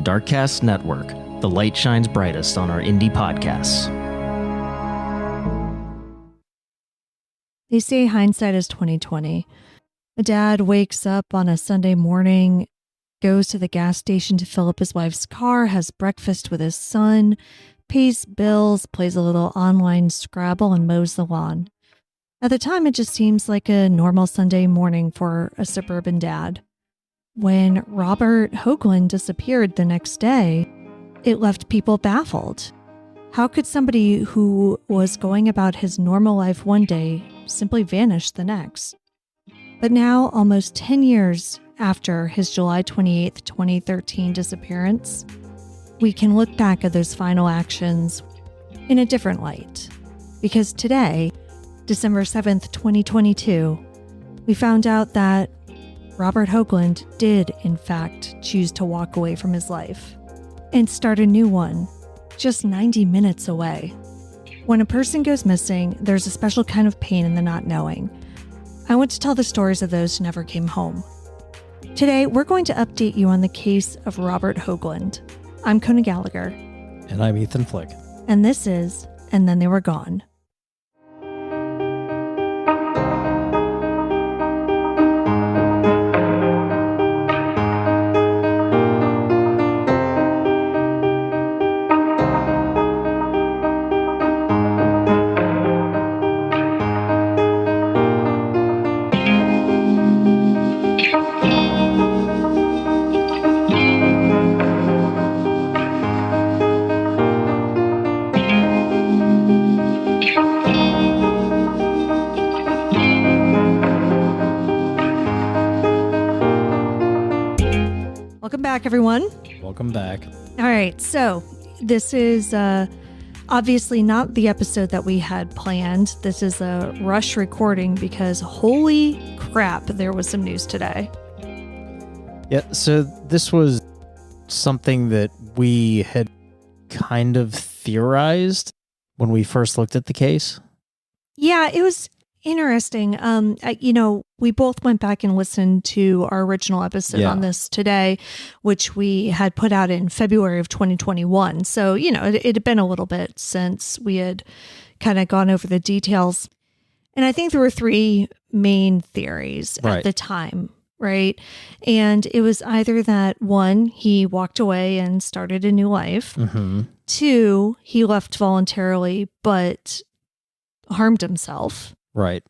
Darkcast Network. The light shines brightest on our indie podcasts. They say hindsight is 20/20. A dad wakes up on a Sunday morning, goes to the gas station to fill up his wife's car, has breakfast with his son, pays bills, plays a little online Scrabble, and mows the lawn. At the time, it just seems like a normal Sunday morning for a suburban dad. When Robert Hoagland disappeared the next day, it left people baffled. How could somebody who was going about his normal life one day simply vanish the next? But now, almost 10 years after his July 28th, 2013 disappearance, we can look back at those final actions in a different light. Because today, December 7th, 2022, we found out that Robert Hoagland did, in fact, choose to walk away from his life and start a new one just 90 minutes away. When a person goes missing, there's a special kind of pain in the not knowing. I want to tell the stories of those who never came home. Today, we're going to update you on the case of Robert Hoagland. I'm Kona Gallagher. And I'm Ethan Flick. And this is And Then They Were Gone. Welcome back, everyone. Welcome back. All right, so this is obviously not the episode that we had planned. This is a rush recording because holy crap, there was some news today. Yeah, so this was something that we had kind of theorized when we first looked at the case. Yeah, it was interesting. We both went back and listened to our original episode on this today, which we had put out in February of 2021. So, it had been a little bit since we had kind of gone over the details. And I think there were three main theories at the time, right? And it was either that, one, he walked away and started a new life. Mm-hmm. Two, he left voluntarily but harmed himself. Right.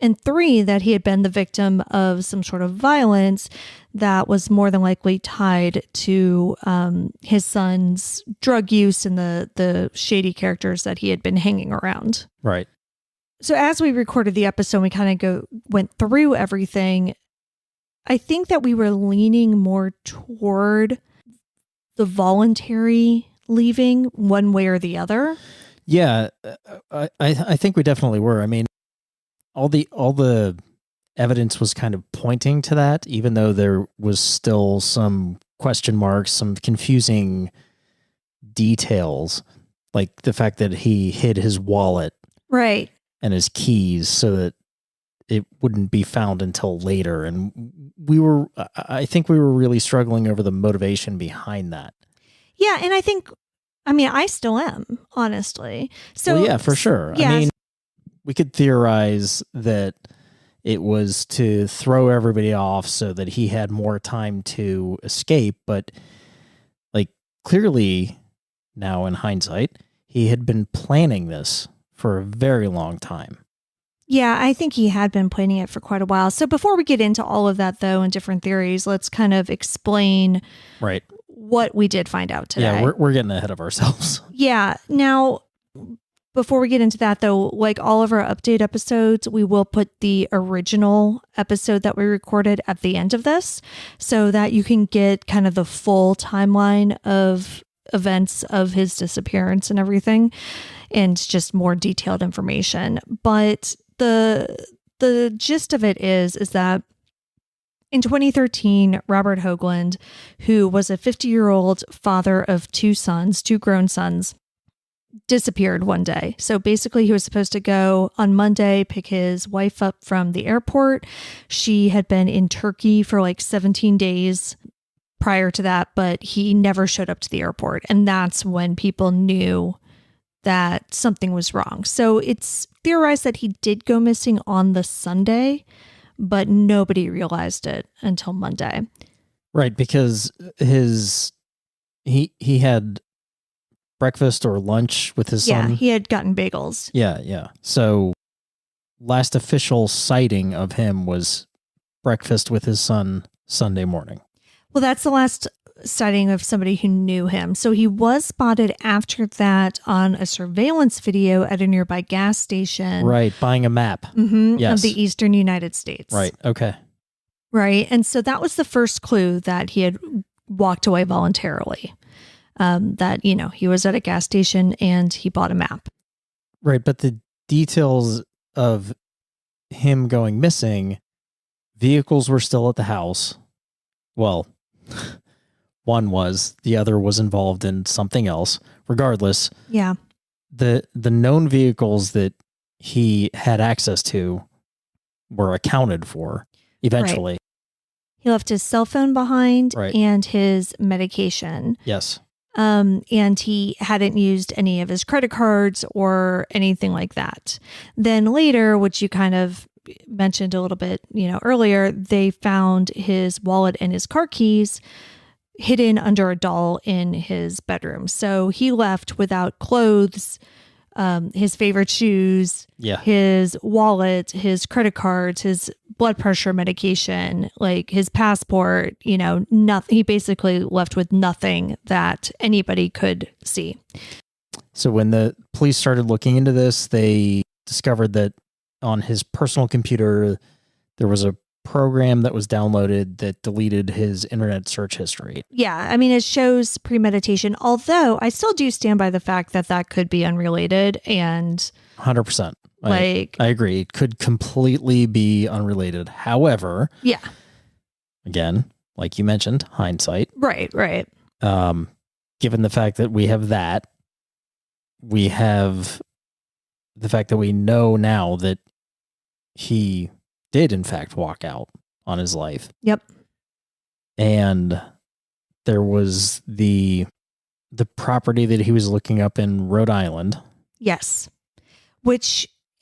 And three, that he had been the victim of some sort of violence that was more than likely tied to his son's drug use and the shady characters that he had been hanging around. Right. So as we recorded the episode, we kind of went through everything. I think that we were leaning more toward the voluntary leaving one way or the other. Yeah, I think we definitely were. I mean, all the evidence was kind of pointing to that, even though there was still some question marks, some confusing details, like the fact that he hid his wallet right, and his keys so that it wouldn't be found until later. And I think we were really struggling over the motivation behind that. Yeah, and I still am, honestly. So well, yeah, for sure. Yeah, I mean, we could theorize that it was to throw everybody off so that he had more time to escape. But clearly now in hindsight, he had been planning this for a very long time. Yeah, I think he had been planning it for quite a while. So before we get into all of that, though, and different theories, let's kind of explain what we did find out today. Yeah, we're getting ahead of ourselves. Yeah. Now, before we get into that, though, like all of our update episodes, we will put the original episode that we recorded at the end of this so that you can get kind of the full timeline of events of his disappearance and everything, and just more detailed information. But the gist of it is that in 2013, Robert Hoagland, who was a 50-year-old father of two grown sons, disappeared one day. So basically he was supposed to go on Monday, pick his wife up from the airport. She had been in Turkey for like 17 days prior to that, but he never showed up to the airport. And that's when people knew that something was wrong. So it's theorized that he did go missing on the Sunday, but nobody realized it until Monday. Right, because he had breakfast or lunch with his son. Yeah, he had gotten bagels. Yeah. So last official sighting of him was breakfast with his son Sunday morning. Well, that's the last sighting of somebody who knew him. So he was spotted after that on a surveillance video at a nearby gas station. Right, buying a map. Of the eastern United States. Right, okay. Right. And so that was the first clue that he had walked away voluntarily. That, he was at a gas station and he bought a map. Right. But the details of him going missing, vehicles were still at the house. Well, one was, the other was involved in something else. Regardless. Yeah. The known vehicles that he had access to were accounted for eventually. Right. He left his cell phone behind Right. and his medication. Yes. And he hadn't used any of his credit cards or anything like that. Then later, which you kind of mentioned a little bit, earlier, they found his wallet and his car keys hidden under a doll in his bedroom. So he left without clothes, his favorite shoes, his wallet, his credit cards, his blood pressure medication, like his passport, nothing. He basically left with nothing that anybody could see. So when the police started looking into this, they discovered that on his personal computer, there was a program that was downloaded that deleted his internet search history. Yeah. I mean, it shows premeditation, although I still do stand by the fact that that could be unrelated and 100%. I agree. It could completely be unrelated. However, yeah, again, like you mentioned, hindsight. Right. Given the fact that we have that, we have the fact that we know now that he did in fact walk out on his life. Yep. And there was the property that he was looking up in Rhode Island. Yes.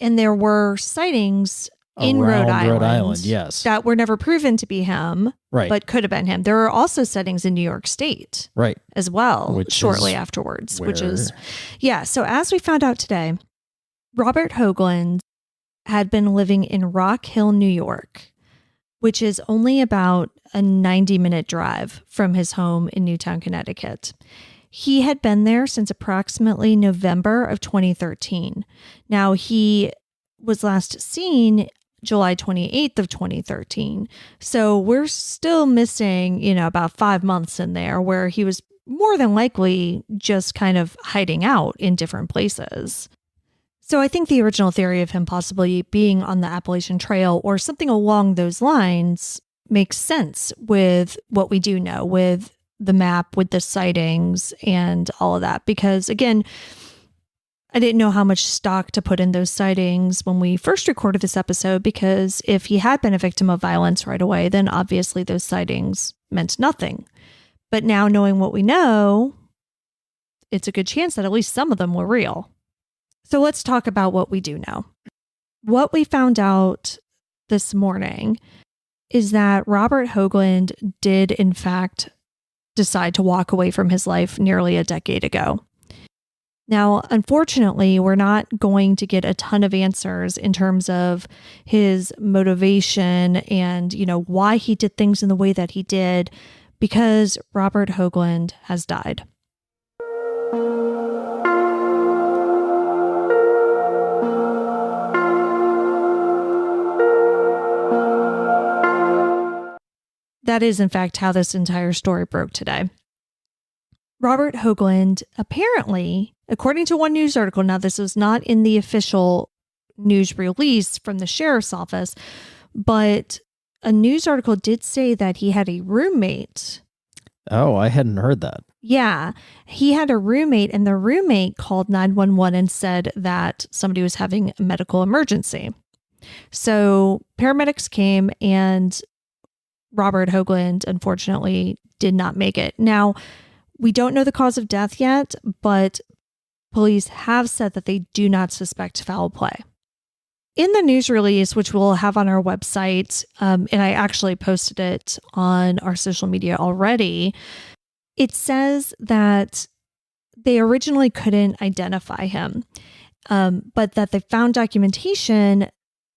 And there were sightings in Rhode Island, yes, that were never proven to be him, right, but could have been him. There are also sightings in New York State, right, as well, shortly afterwards, So as we found out today, Robert Hoagland had been living in Rock Hill, New York, which is only about a 90-minute drive from his home in Newtown, Connecticut. He had been there since approximately November of 2013. Now, he was last seen July 28th of 2013. So we're still missing, about 5 months in there where he was more than likely just kind of hiding out in different places. So I think the original theory of him possibly being on the Appalachian Trail or something along those lines makes sense with what we do know, with the map, with the sightings and all of that. Because again, I didn't know how much stock to put in those sightings when we first recorded this episode, because if he had been a victim of violence right away, then obviously those sightings meant nothing. But now knowing what we know, it's a good chance that at least some of them were real. So let's talk about what we do know. What we found out this morning is that Robert Hoagland did, in fact, decide to walk away from his life nearly a decade ago. Now, unfortunately, we're not going to get a ton of answers in terms of his motivation and, why he did things in the way that he did, because Robert Hoagland has died. That is, in fact, how this entire story broke today. Robert Hoagland apparently, according to one news article, now this was not in the official news release from the sheriff's office, but a news article did say that he had a roommate. Oh, I hadn't heard that. Yeah, he had a roommate, and the roommate called 911 and said that somebody was having a medical emergency. So paramedics came, and Robert Hoagland, unfortunately, did not make it. Now, we don't know the cause of death yet, but police have said that they do not suspect foul play. In the news release, which we'll have on our website, and I actually posted it on our social media already, it says that they originally couldn't identify him, but that they found documentation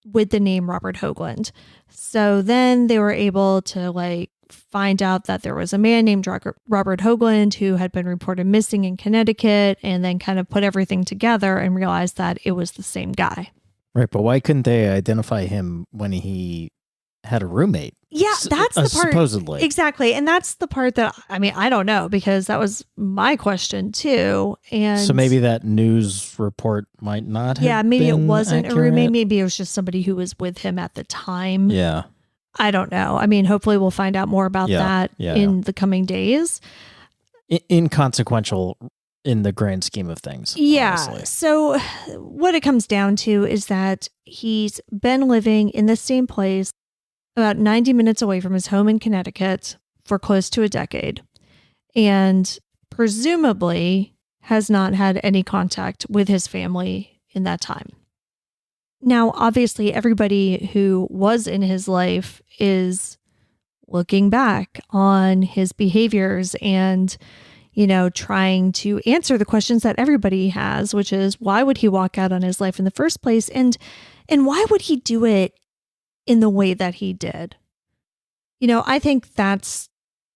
with the name Robert Hoagland. So then they were able to find out that there was a man named Robert Hoagland who had been reported missing in Connecticut, and then kind of put everything together and realized that it was the same guy. Right, but why couldn't they identify him when he had a roommate? Yeah, that's the part. Supposedly. Exactly. And that's the part that, I don't know, because that was my question too. And so maybe that news report might not have maybe it been wasn't accurate. a roommate. Maybe it was just somebody who was with him at the time. Yeah. I don't know. Hopefully we'll find out more about that in the coming days. Inconsequential in the grand scheme of things. Yeah. Honestly. So what it comes down to is that he's been living in the same place about 90 minutes away from his home in Connecticut for close to a decade, and presumably has not had any contact with his family in that time. Now, obviously, everybody who was in his life is looking back on his behaviors and, trying to answer the questions that everybody has, which is, why would he walk out on his life in the first place? And why would he do it in the way that he did? I think that's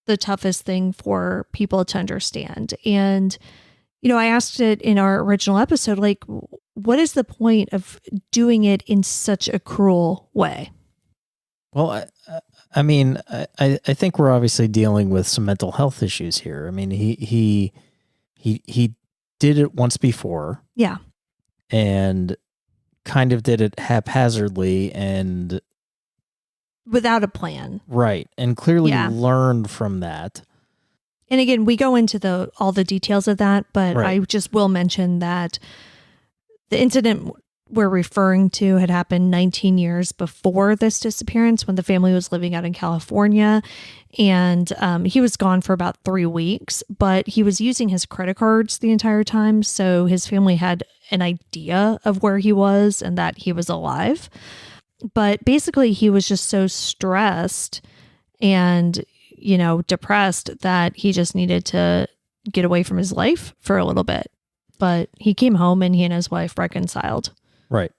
the toughest thing for people to understand. And, I asked it in our original episode, what is the point of doing it in such a cruel way? Well, I think we're obviously dealing with some mental health issues here. He did it once before. Yeah. And kind of did it haphazardly and without a plan. Right. And clearly learned from that. And again, we go into all the details of that, but I just will mention that the incident we're referring to had happened 19 years before this disappearance, when the family was living out in California. And he was gone for about 3 weeks, but he was using his credit cards the entire time. So his family had an idea of where he was and that he was alive. But basically, he was just so stressed and, depressed that he just needed to get away from his life for a little bit. But he came home and he and his wife reconciled. Right.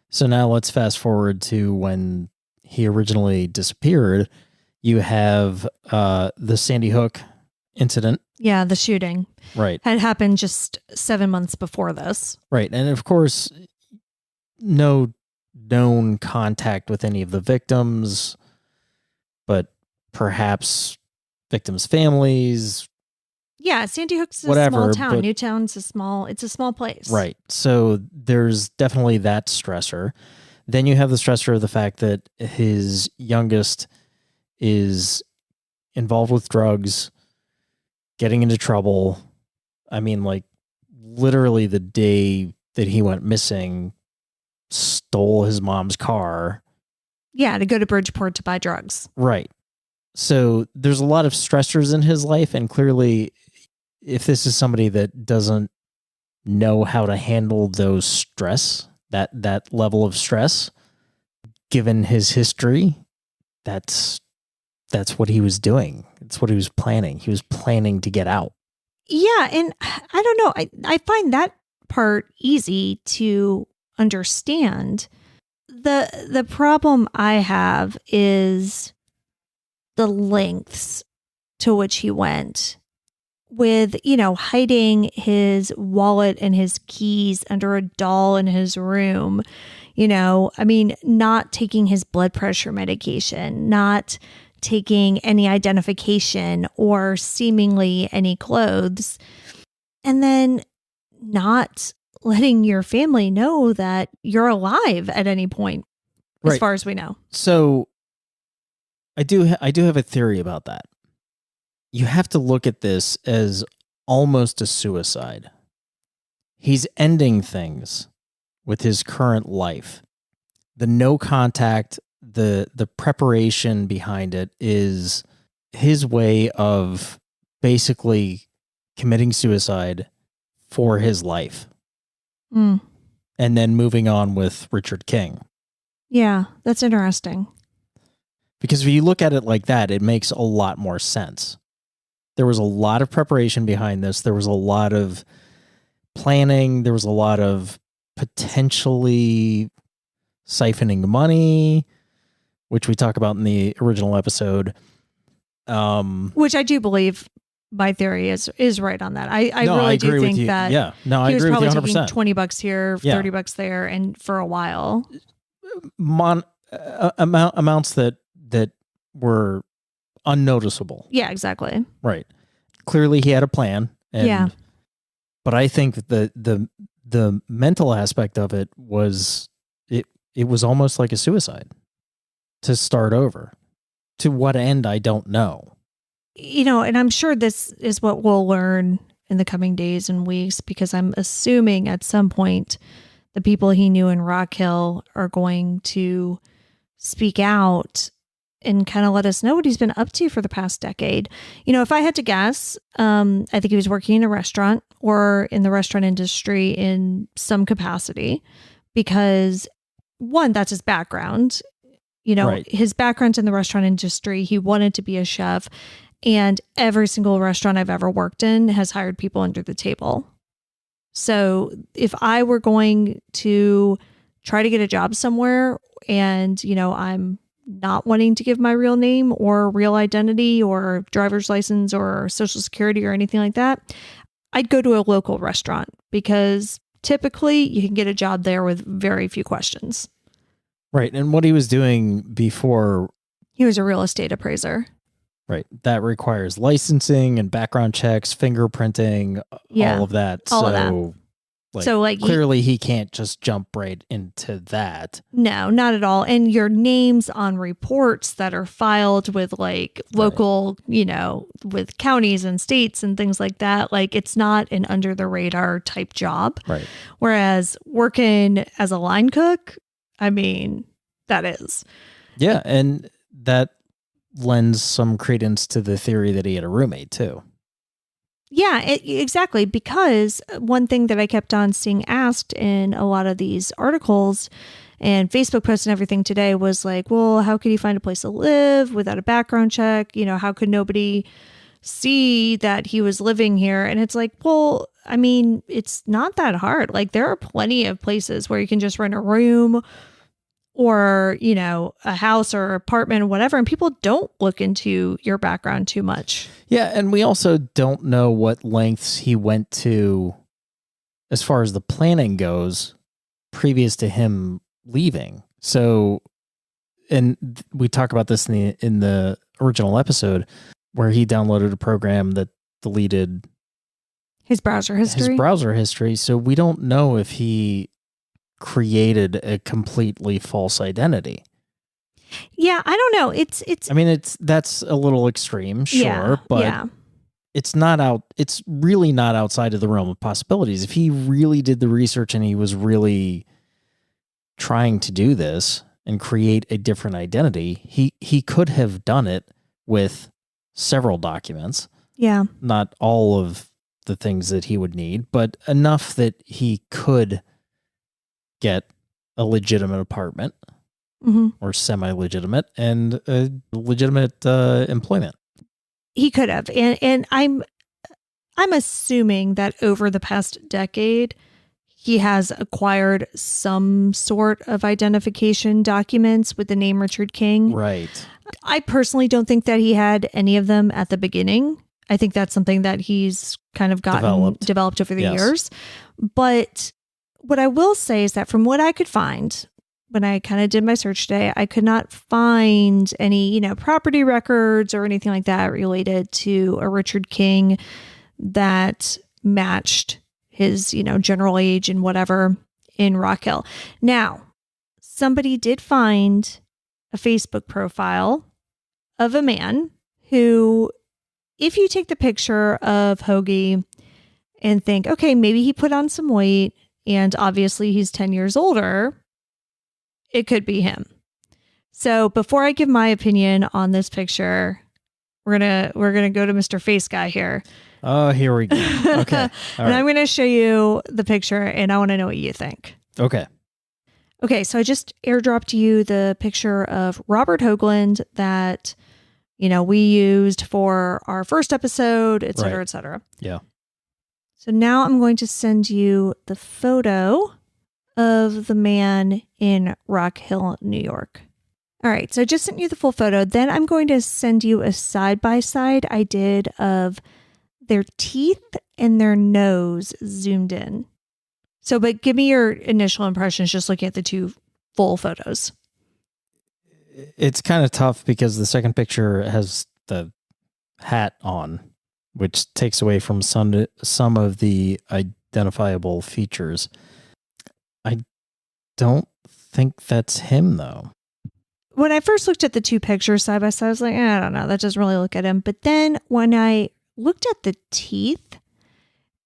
So now let's fast forward to when he originally disappeared. You have the Sandy Hook incident. Yeah, the shooting. Right. Had happened just 7 months before this. Right. And of course, no known contact with any of the victims, but perhaps victims' families. Yeah, Sandy Hook's a whatever, small town. Newtown's it's a small place. Right. So there's definitely that stressor. Then you have the stressor of the fact that his youngest is involved with drugs, getting into trouble. Literally the day that he went missing, stole his mom's car. Yeah, to go to Bridgeport to buy drugs. Right. So there's a lot of stressors in his life, and clearly, if this is somebody that doesn't know how to handle those stress, that level of stress, given his history, that's what he was doing. It's what he was planning. He was planning to get out. Yeah, and I don't know. I find that part easy to understand. The problem I have is the lengths to which he went with, hiding his wallet and his keys under a doll in his room, not taking his blood pressure medication, not taking any identification or seemingly any clothes, and then not letting your family know that you're alive at any point, as far as we know. So I do have a theory about that. You have to look at this as almost a suicide. He's ending things with his current life. The no contact the preparation behind it is his way of basically committing suicide for his life. Mm. And then moving on with Richard King. Yeah, that's interesting. Because if you look at it like that, it makes a lot more sense. There was a lot of preparation behind this. There was a lot of planning. There was a lot of potentially siphoning money, which we talk about in the original episode. Which I do believe my theory is right on that. I really do think that I he was agree probably with you 100%. taking $20 here, $30 there, and for a while. Amounts that were unnoticeable. Yeah, exactly. Right. Clearly he had a plan. But I think the mental aspect of it was it was almost like a suicide to start over. To what end, I don't know. And I'm sure this is what we'll learn in the coming days and weeks, because I'm assuming at some point the people he knew in Rock Hill are going to speak out and kind of let us know what he's been up to for the past decade. If I had to guess, I think he was working in a restaurant or in the restaurant industry in some capacity, because one, that's his background. Right. His background in the restaurant industry, he wanted to be a chef, and every single restaurant I've ever worked in has hired people under the table. So if I were going to try to get a job somewhere and, I'm not wanting to give my real name or real identity or driver's license or social security or anything like that, I'd go to a local restaurant, because typically you can get a job there with very few questions. Right. And what he was doing before, he was a real estate appraiser. Right. That requires licensing and background checks, fingerprinting, all of that. All of that. Clearly he can't just jump right into that. No, not at all. And your name's on reports that are filed with local, with counties and states and things like that. It's not an under the radar type job. Right. Whereas working as a line cook, that is. Yeah. And that lends some credence to the theory that he had a roommate too. Yeah, exactly. Because one thing that I kept on seeing asked in a lot of these articles and Facebook posts and everything today was well, how could he find a place to live without a background check? How could nobody see that he was living here? And it's well, it's not that hard. There are plenty of places where you can just rent a room or, a house or apartment or whatever. And people don't look into your background too much. Yeah. And we also don't know what lengths he went to as far as the planning goes previous to him leaving. So, and we talk about this in the original episode where he downloaded a program that deleted his browser history. So we don't know if he created a completely false identity. Yeah, I don't know. That's a little extreme, sure, but it's really not outside of the realm of possibilities. If he really did the research and he was really trying to do this and create a different identity, he could have done it with several documents. Yeah. Not all of the things that he would need, but enough that he could get a legitimate apartment or semi-legitimate and a legitimate employment. He could have. And I'm assuming that over the past decade, he has acquired some sort of identification documents with the name Richard King. Right. I personally don't think that he had any of them at the beginning. I think that's something that he's kind of developed over the years. But what I will say is that from what I could find, when I kind of did my search today, I could not find any, property records or anything like that related to a Richard King that matched his, general age and whatever in Rock Hill. Now, somebody did find a Facebook profile of a man who, if you take the picture of Hoagie and think, okay, maybe he put on some weight and obviously he's 10 years older, it could be him. So before I give my opinion on this picture, we're gonna go to Mr. Face Guy here. Oh, here we go. Okay. All And right. I'm gonna show you the picture, and I want to know what you think. Okay. Okay, so I just airdropped you the picture of Robert Hoagland that, we used for our first episode, et cetera, Right. et cetera. Yeah. So now I'm going to send you the photo of the man in Rock Hill, New York. All right, so I just sent you the full photo. Then I'm going to send you a side-by-side I did of their teeth and their nose zoomed in. So, but give me your initial impressions just looking at the two full photos. It's kind of tough because the second picture has the hat on, which takes away from some of the identifiable features. I don't think that's him, though. When I first looked at the two pictures side by side, I was like, I don't know, that doesn't really look at him. But then when I looked at the teeth,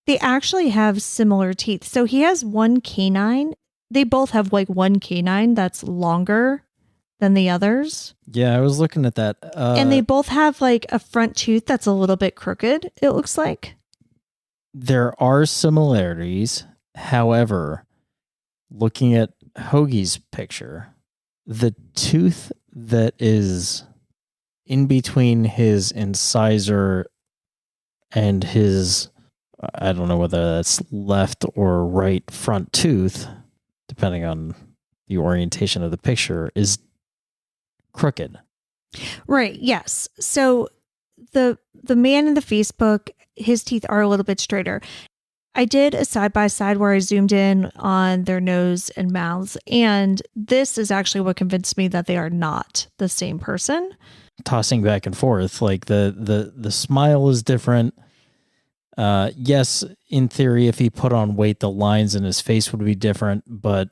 they actually have similar teeth. So he has one canine. They both have like one canine that's longer than the others. Yeah, I was looking at that. And they both have like a front tooth that's a little bit crooked, it looks like. There are similarities. However, looking at Hoagie's picture, the tooth that is in between his incisor and his, I don't know whether that's left or right front tooth, depending on the orientation of the picture, is crooked. Right. Yes. So the man in the Facebook, his teeth are a little bit straighter. I did a side by side where I zoomed in on their nose and mouths, and this is actually what convinced me that they are not the same person. Tossing back and forth, like the smile is different. Yes, in theory, if he put on weight, the lines in his face would be different, but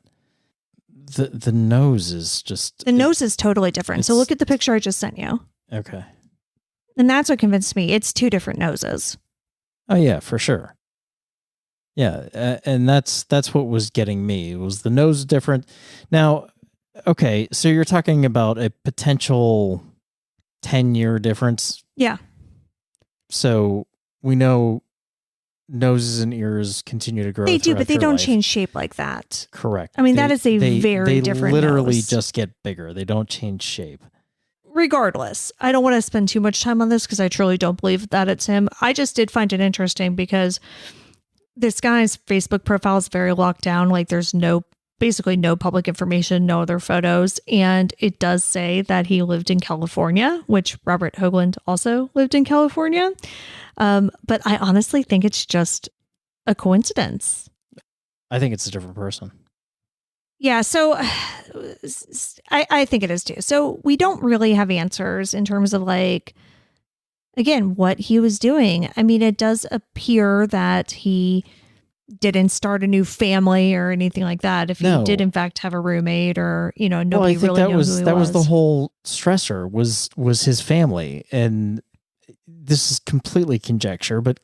the nose is just... The nose is totally different. So look at the picture I just sent you. Okay. And that's what convinced me. It's two different noses. Oh, yeah, for sure. Yeah, and that's what was getting me. It was the nose different. Now, okay, so you're talking about a potential 10-year difference. Yeah. So we know noses and ears continue to grow. They do, but they don't life. change shape like that. Correct. I mean, that is a very different They literally nose. just get bigger. They don't change shape. Regardless, I don't want to spend too much time on this because I truly don't believe that it's him. I just did find it interesting because this guy's Facebook profile is very locked down. Like there's basically no public information, no other photos. And it does say that he lived in California, which Robert Hoagland also lived in California. But I honestly think it's just a coincidence. I think it's a different person. Yeah, so I think it is too. So we don't really have answers in terms of like, again, what he was doing. I mean, it does appear that he didn't start a new family or anything like that. If he did in fact have a roommate or, nobody really knew who he was. That was the whole stressor was his family. And this is completely conjecture, but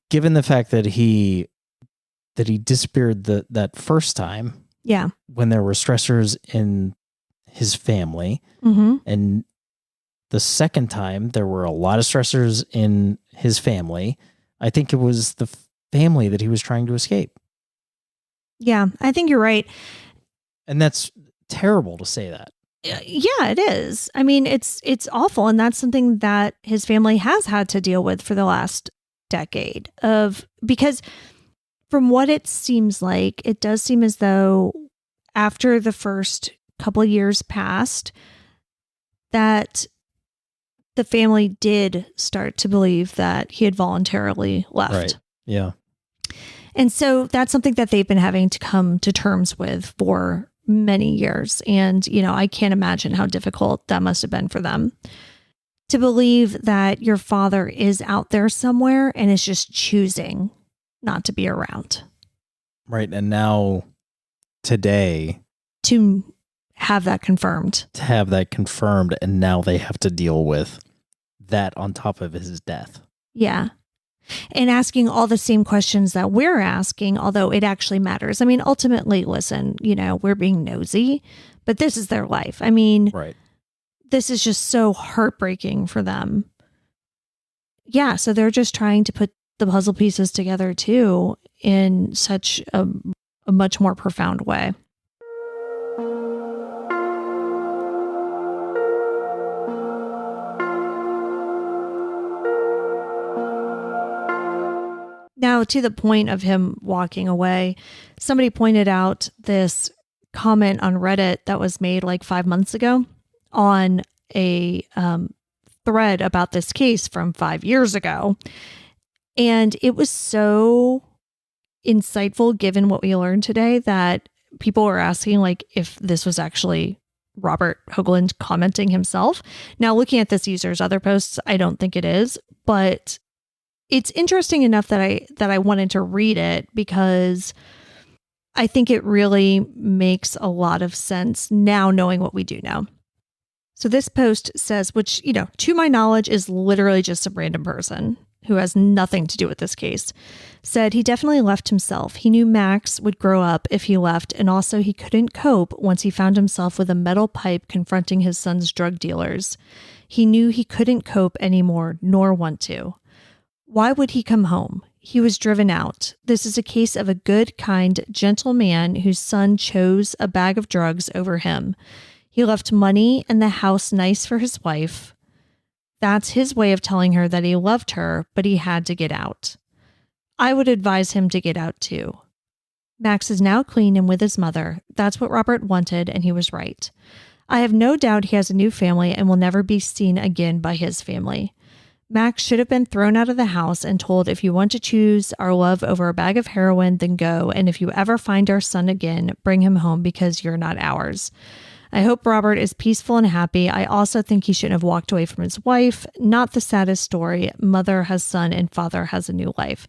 given the fact that he disappeared that first time, yeah, when there were stressors in his family, and the second time there were a lot of stressors in his family, I think it was the family that he was trying to escape. Yeah, I think you're right. And that's terrible to say that. Yeah, it is. I mean, it's awful. And that's something that his family has had to deal with for the last decade because from what it seems like, it does seem as though after the first couple of years passed, that the family did start to believe that he had voluntarily left. Right. Yeah. And so that's something that they've been having to come to terms with for many years. And, I can't imagine how difficult that must have been for them to believe that your father is out there somewhere and is just choosing not to be around. Right. And now today to have that confirmed. And now they have to deal with that on top of his death. Yeah. And asking all the same questions that we're asking, although it actually matters. I mean, ultimately, listen, we're being nosy, but this is their life. I mean, right. this is just so heartbreaking for them. Yeah, so they're just trying to put the puzzle pieces together too in such a much more profound way. Now, to the point of him walking away, somebody pointed out this comment on Reddit that was made like 5 months ago on a thread about this case from 5 years ago. And it was so insightful given what we learned today that people were asking like if this was actually Robert Hoagland commenting himself. Now, looking at this user's other posts, I don't think it is, but it's interesting enough that I wanted to read it because I think it really makes a lot of sense now knowing what we do know. So this post says, which, you know, to my knowledge is literally just some random person who has nothing to do with this case, said he definitely left himself. He knew Max would grow up if he left, and also he couldn't cope once he found himself with a metal pipe confronting his son's drug dealers. He knew he couldn't cope anymore, nor want to. Why would he come home? He was driven out. This is a case of a good, kind, gentle man whose son chose a bag of drugs over him. He left money and the house nice for his wife. That's his way of telling her that he loved her, but he had to get out. I would advise him to get out too. Max is now clean and with his mother. That's what Robert wanted, and he was right. I have no doubt he has a new family and will never be seen again by his family. Max should have been thrown out of the house and told, if you want to choose our love over a bag of heroin, then go. And if you ever find our son again, bring him home because you're not ours. I hope Robert is peaceful and happy. I also think he shouldn't have walked away from his wife. Not the saddest story. Mother has son and father has a new life.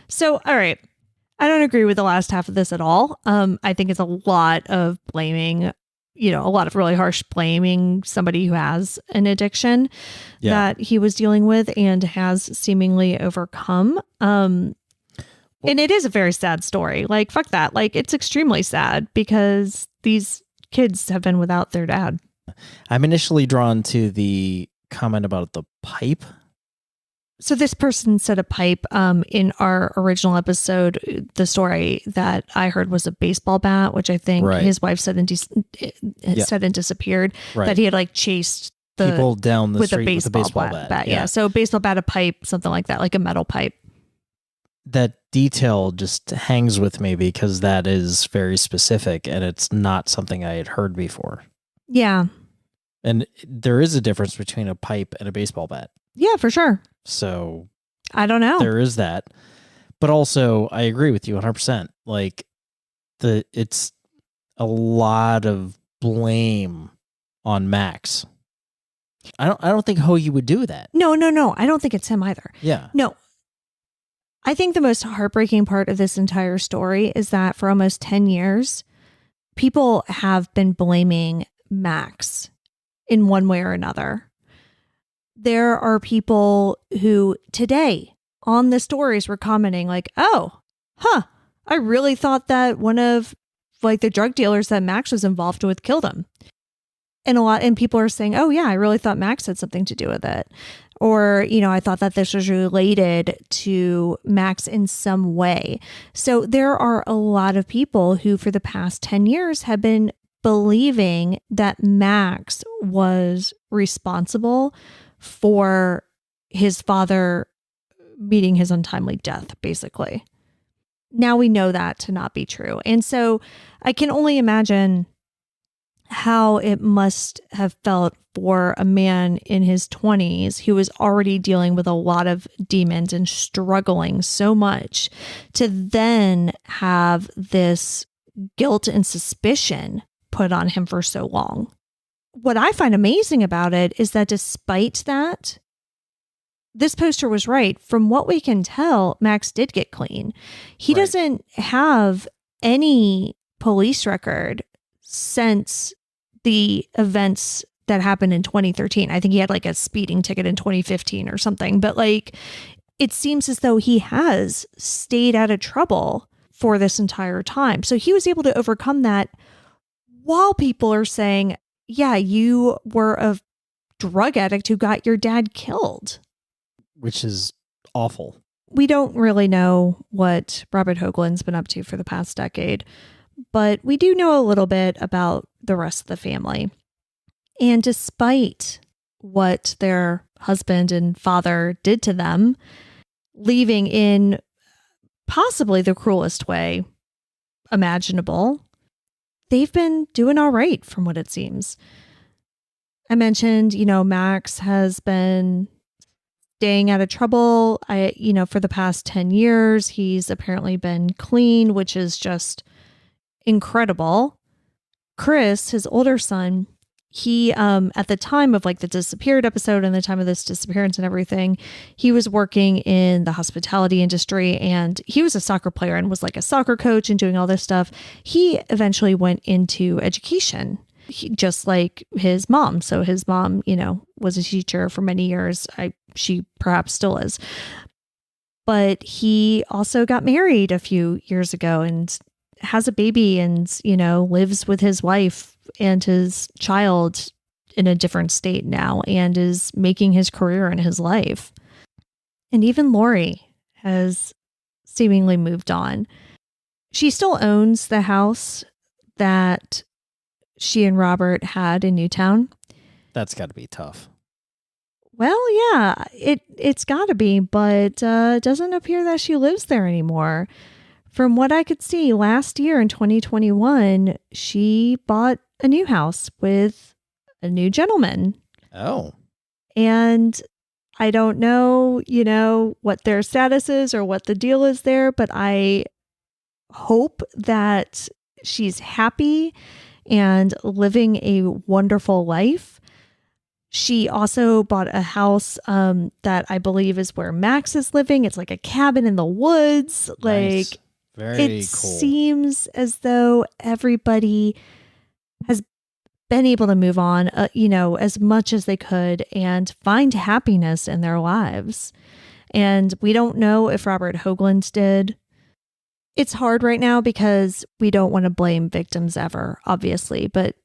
So, all right. I don't agree with the last half of this at all. I think it's a lot of blaming, a lot of really harsh blaming somebody who has an addiction that he was dealing with and has seemingly overcome. And it is a very sad story. Like, fuck that. Like, it's extremely sad because these kids have been without their dad. I'm initially drawn to the comment about the pipe. So this person said a pipe. In our original episode, the story that I heard was a baseball bat, which I think his wife said and disappeared. Right. That he had like chased the people down the with street a baseball bat. Yeah. So a baseball bat, a pipe, something like that, like a metal pipe. That detail just hangs with me because that is very specific and it's not something I had heard before. Yeah. And there is a difference between a pipe and a baseball bat. Yeah, for sure. So I don't know. There is that. But also I agree with you 100%. Like it's a lot of blame on Max. I don't think Hoagie would do that. No. I don't think it's him either. Yeah. No. I think the most heartbreaking part of this entire story is that for almost 10 years, people have been blaming Max in one way or another. There are people who today on the stories were commenting like, I really thought that one of like the drug dealers that Max was involved with killed him. And people are saying, oh yeah, I really thought Max had something to do with it. Or, I thought that this was related to Max in some way. So there are a lot of people who for the past 10 years have been believing that Max was responsible for his father meeting his untimely death, basically. Now we know that to not be true. And so I can only imagine how it must have felt for a man in his 20s who was already dealing with a lot of demons and struggling so much to then have this guilt and suspicion put on him for so long. What I find amazing about it is that despite that, this poster was right. From what we can tell, Max did get clean. He doesn't have any police record since the events that happened in 2013. I think he had like a speeding ticket in 2015 or something, but like it seems as though he has stayed out of trouble for this entire time. So he was able to overcome that while people are saying, yeah, you were a drug addict who got your dad killed. Which is awful. We don't really know what Robert Hoagland's been up to for the past decade, but we do know a little bit about the rest of the family. And despite what their husband and father did to them, leaving in possibly the cruelest way imaginable, they've been doing all right from what it seems. I mentioned, Max has been staying out of trouble. For the past 10 years, he's apparently been clean, which is just incredible. Chris, his older son, he, at the time of like the disappeared episode and the time of this disappearance and everything, he was working in the hospitality industry, and he was a soccer player and was like a soccer coach and doing all this stuff. He eventually went into education, just like his mom. So his mom, was a teacher for many years. She perhaps still is. But he also got married a few years ago and has a baby and, lives with his wife and his child in a different state now and is making his career in his life. And even Lori has seemingly moved on. She still owns the house that she and Robert had in Newtown. That's got to be tough. Well, yeah, it's got to be, but it doesn't appear that she lives there anymore. From what I could see, last year in 2021, she bought a new house with a new gentleman. Oh. And I don't know, what their status is or what the deal is there, but I hope that she's happy and living a wonderful life. She also bought a house that I believe is where Max is living. It's like a cabin in the woods. Nice. Like, very it cool. seems as though everybody has been able to move on, as much as they could and find happiness in their lives. And we don't know if Robert Hoagland did. It's hard right now because we don't want to blame victims ever, obviously, but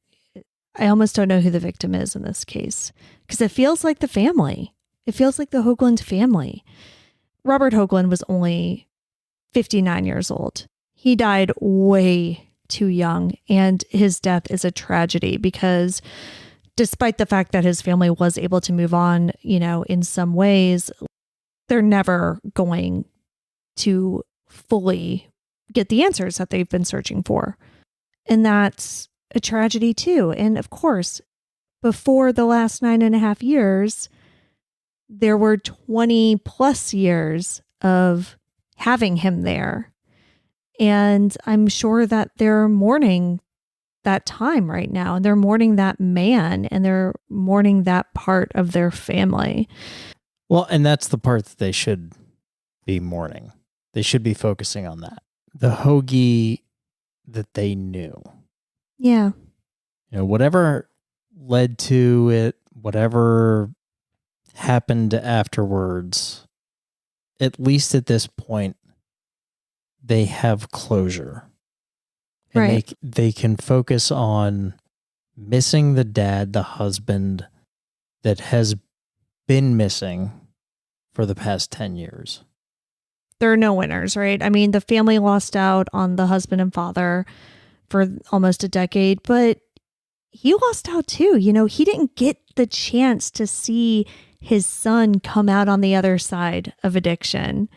I almost don't know who the victim is in this case because it feels like the family. It feels like the Hoagland family. Robert Hoagland was only 59 years old. He died way too young, and his death is a tragedy because despite the fact that his family was able to move on, in some ways, they're never going to fully get the answers that they've been searching for. And that's a tragedy too. And of course, before the last 9.5 years, there were 20 plus years of having him there. And I'm sure that they're mourning that time right now, and they're mourning that man, and they're mourning that part of their family. Well, and that's the part that they should be mourning. They should be focusing on that. The Hoagie that they knew. Yeah. Whatever led to it, whatever happened afterwards, at least at this point, they have closure. And right. They can focus on missing the dad, the husband that has been missing for the past 10 years. There are no winners, right? I mean, the family lost out on the husband and father for almost a decade, but he lost out too. He didn't get the chance to see his son come out on the other side of addiction.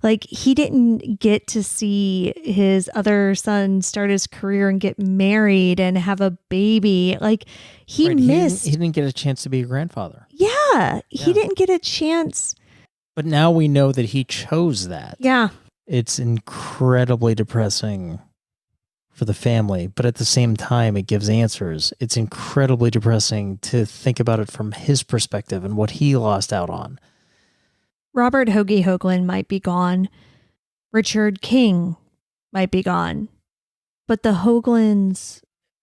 Like, he didn't get to see his other son start his career and get married and have a baby. Like, he missed. He didn't get a chance to be a grandfather. Yeah. He didn't get a chance. But now we know that he chose that. Yeah. It's incredibly depressing for the family, but at the same time, it gives answers. It's incredibly depressing to think about it from his perspective and what he lost out on. Robert Hoagie Hoagland might be gone. Richard King might be gone. But the Hoaglands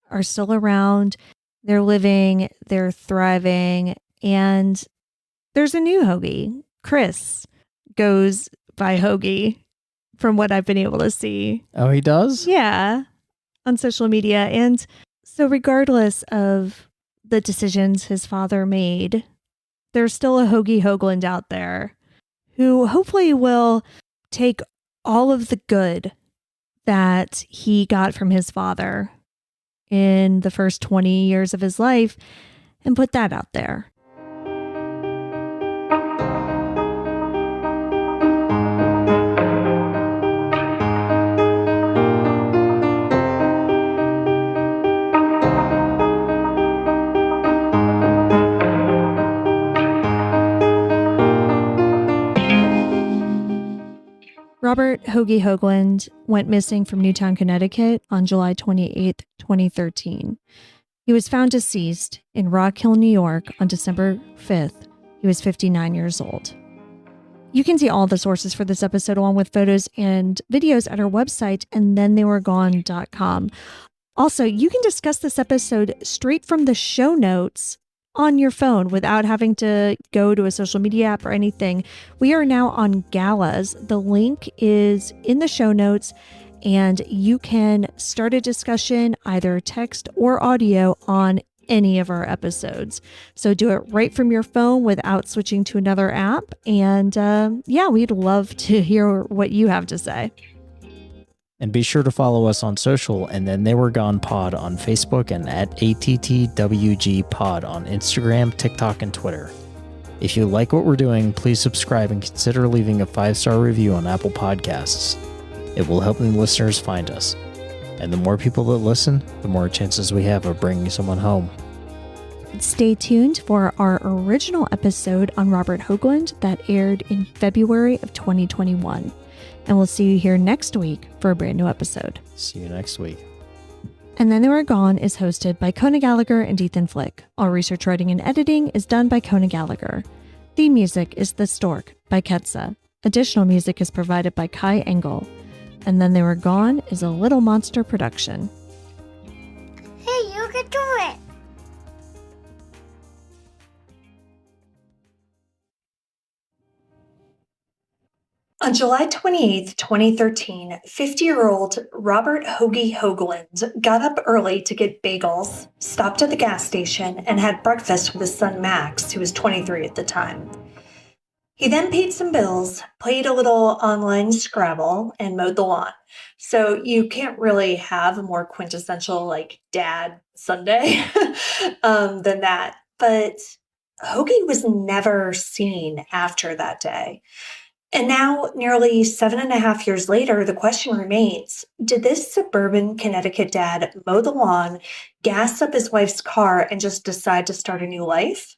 are still around. They're living, they're thriving, and there's a new Hoagie. Chris goes by Hoagie from what I've been able to see. Oh, he does? Yeah, on social media. And so regardless of the decisions his father made, there's still a Hoagie Hoagland out there who hopefully will take all of the good that he got from his father in the first 20 years of his life and put that out there. Robert Hoagie Hoagland went missing from Newtown, Connecticut on July 28, 2013. He was found deceased in Rock Hill, New York on December 5th. He was 59 years old. You can see all the sources for this episode along with photos and videos at our website, andthentheywere.com. Also, you can discuss this episode straight from the show notes on your phone without having to go to a social media app or anything. We are now on Galas. The link is in the show notes, and you can start a discussion, either text or audio, on any of our episodes. So do it right from your phone without switching to another app. And we'd love to hear what you have to say. And be sure to follow us on social, and then They Were Gone Pod on Facebook, and at ATTWG Pod on Instagram, TikTok, and Twitter. If you like what we're doing, please subscribe and consider leaving a 5-star review on Apple Podcasts. It will help new listeners find us. And the more people that listen, the more chances we have of bringing someone home. Stay tuned for our original episode on Robert Hoagland that aired in February of 2021. And we'll see you here next week for a brand new episode. See you next week. And Then They Were Gone is hosted by Kona Gallagher and Ethan Flick. All research, writing, and editing is done by Kona Gallagher. Theme music is The Stork by Ketsa. Additional music is provided by Kai Engel. And Then They Were Gone is a Little Monster production. Hey, you can do it! On July 28, 2013, 50-year-old Robert Hoagie Hoagland got up early to get bagels, stopped at the gas station, and had breakfast with his son Max, who was 23 at the time. He then paid some bills, played a little online Scrabble, and mowed the lawn. So you can't really have a more quintessential, dad Sunday than that. But Hoagie was never seen after that day. And now, nearly 7.5 years later, the question remains, did this suburban Connecticut dad mow the lawn, gas up his wife's car, and just decide to start a new life?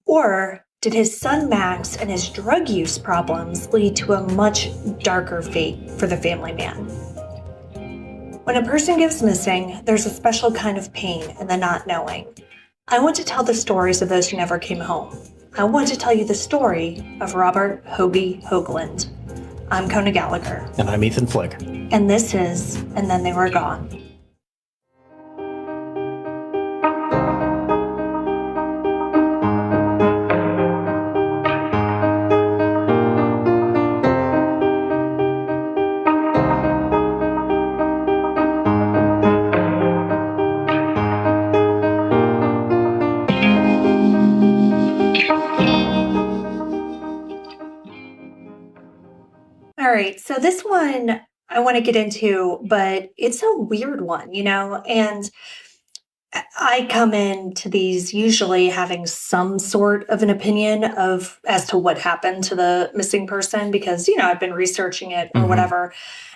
Or did his son Max and his drug use problems lead to a much darker fate for the family man? When a person goes missing, there's a special kind of pain in the not knowing. I want to tell the stories of those who never came home. I want to tell you the story of Robert Hoagie Hoagland. I'm Kona Gallagher. And I'm Ethan Flick. And this is And Then They Were Gone. All right, so this one I want to get into, but it's a weird one, and I come into these usually having some sort of an opinion as to what happened to the missing person because, I've been researching it or whatever.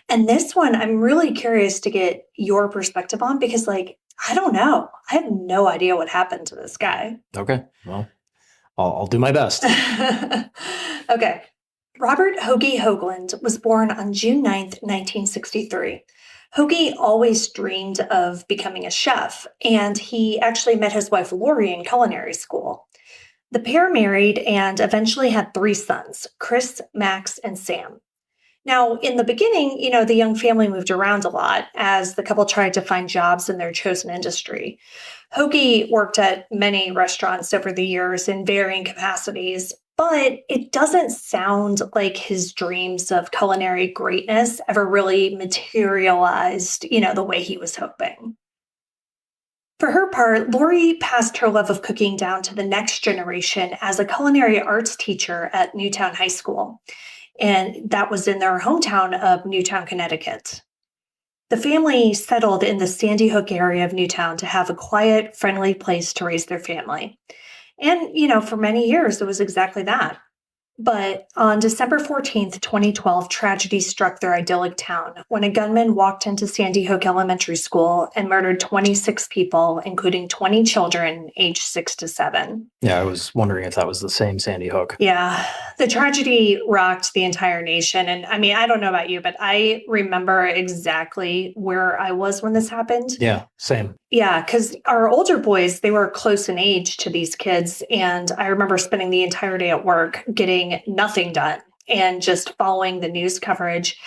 And this one, I'm really curious to get your perspective on because, I don't know. I have no idea what happened to this guy. Okay, well, I'll do my best. Okay. Robert Hoagie Hoagland was born on June 9th, 1963. Hoagie always dreamed of becoming a chef, and he actually met his wife Lori in culinary school. The pair married and eventually had 3 sons, Chris, Max, and Sam. Now, in the beginning, the young family moved around a lot as the couple tried to find jobs in their chosen industry. Hoagie worked at many restaurants over the years in varying capacities, but it doesn't sound like his dreams of culinary greatness ever really materialized, the way he was hoping. For her part, Lori passed her love of cooking down to the next generation as a culinary arts teacher at Newtown High School. And that was in their hometown of Newtown, Connecticut. The family settled in the Sandy Hook area of Newtown to have a quiet, friendly place to raise their family. And, for many years, it was exactly that. But on December 14th, 2012, tragedy struck their idyllic town when a gunman walked into Sandy Hook Elementary School and murdered 26 people, including 20 children aged 6 to 7. Yeah, I was wondering if that was the same Sandy Hook. Yeah, the tragedy rocked the entire nation. And I mean, I don't know about you, but I remember exactly where I was when this happened. Yeah, same. Yeah, because our older boys, they were close in age to these kids. And I remember spending the entire day at work getting nothing done and just following the news coverage.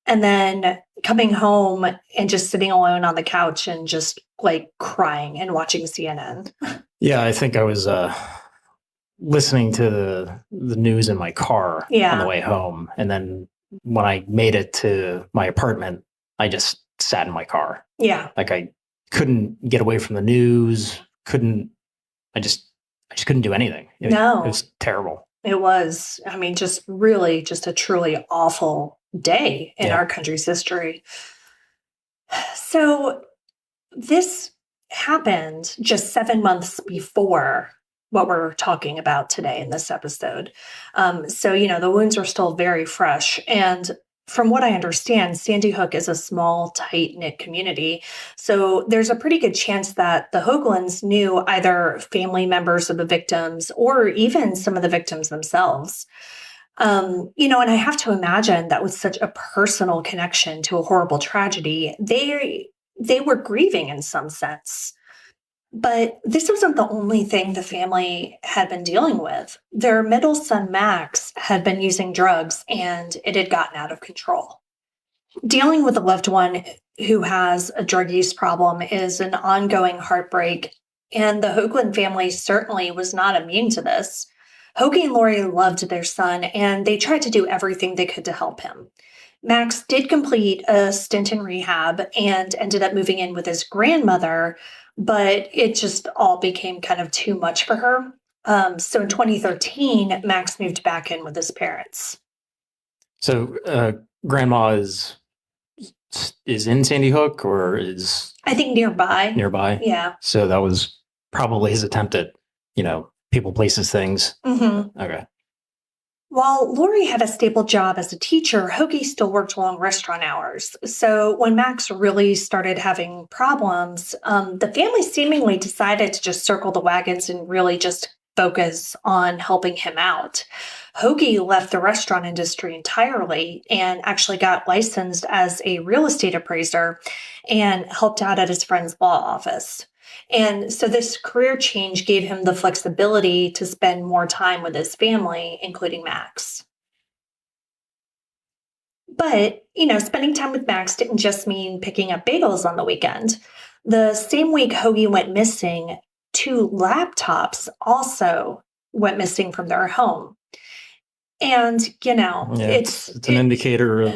And then coming home and just sitting alone on the couch and just like crying and watching CNN. Yeah, I think I was listening to the news in my car on the way home. And then when I made it to my apartment, I just sat in my car. Yeah. Like I couldn't get away from the news. I just couldn't do anything. It was terrible. It was, I mean, just really just a truly awful day in our country's history. So this happened just 7 months before what we're talking about today in this episode. So, the wounds are still very fresh. And from what I understand, Sandy Hook is a small, tight-knit community. So there's a pretty good chance that the Hoaglands knew either family members of the victims or even some of the victims themselves. And I have to imagine that with such a personal connection to a horrible tragedy, they were grieving in some sense. But this wasn't the only thing the family had been dealing with. Their middle son, Max, had been using drugs and it had gotten out of control. Dealing with a loved one who has a drug use problem is an ongoing heartbreak, and the Hoagland family certainly was not immune to this. Hoagie and Lori loved their son, and they tried to do everything they could to help him. Max did complete a stint in rehab and ended up moving in with his grandmother, but it just all became kind of too much for her. So in 2013, Max moved back in with his parents. So grandma is in Sandy Hook, or is... I think nearby. Nearby? Yeah. So that was probably his attempt at, people, places, things. Mm-hmm. Okay. While Lori had a stable job as a teacher, Hoagie still worked long restaurant hours. So when Max really started having problems, the family seemingly decided to just circle the wagons and really just focus on helping him out. Hoagie left the restaurant industry entirely and actually got licensed as a real estate appraiser and helped out at his friend's law office. And so this career change gave him the flexibility to spend more time with his family, including Max. But, spending time with Max didn't just mean picking up bagels on the weekend. The same week Hoagie went missing, 2 laptops also went missing from their home. And, it's an indicator of...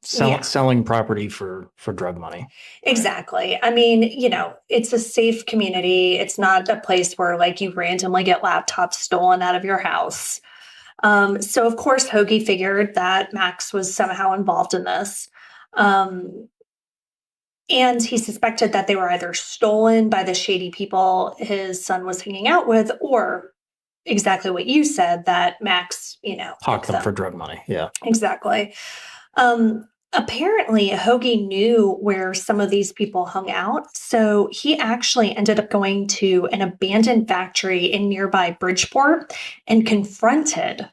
selling property for drug money. Exactly. I mean, it's a safe community. It's not a place where you randomly get laptops stolen out of your house. So of course, Hoagie figured that Max was somehow involved in this. And he suspected that they were either stolen by the shady people his son was hanging out with, or exactly what you said, that Max, hawked them for drug money. Yeah, exactly. Apparently, Hoagie knew where some of these people hung out, so he actually ended up going to an abandoned factory in nearby Bridgeport and confronted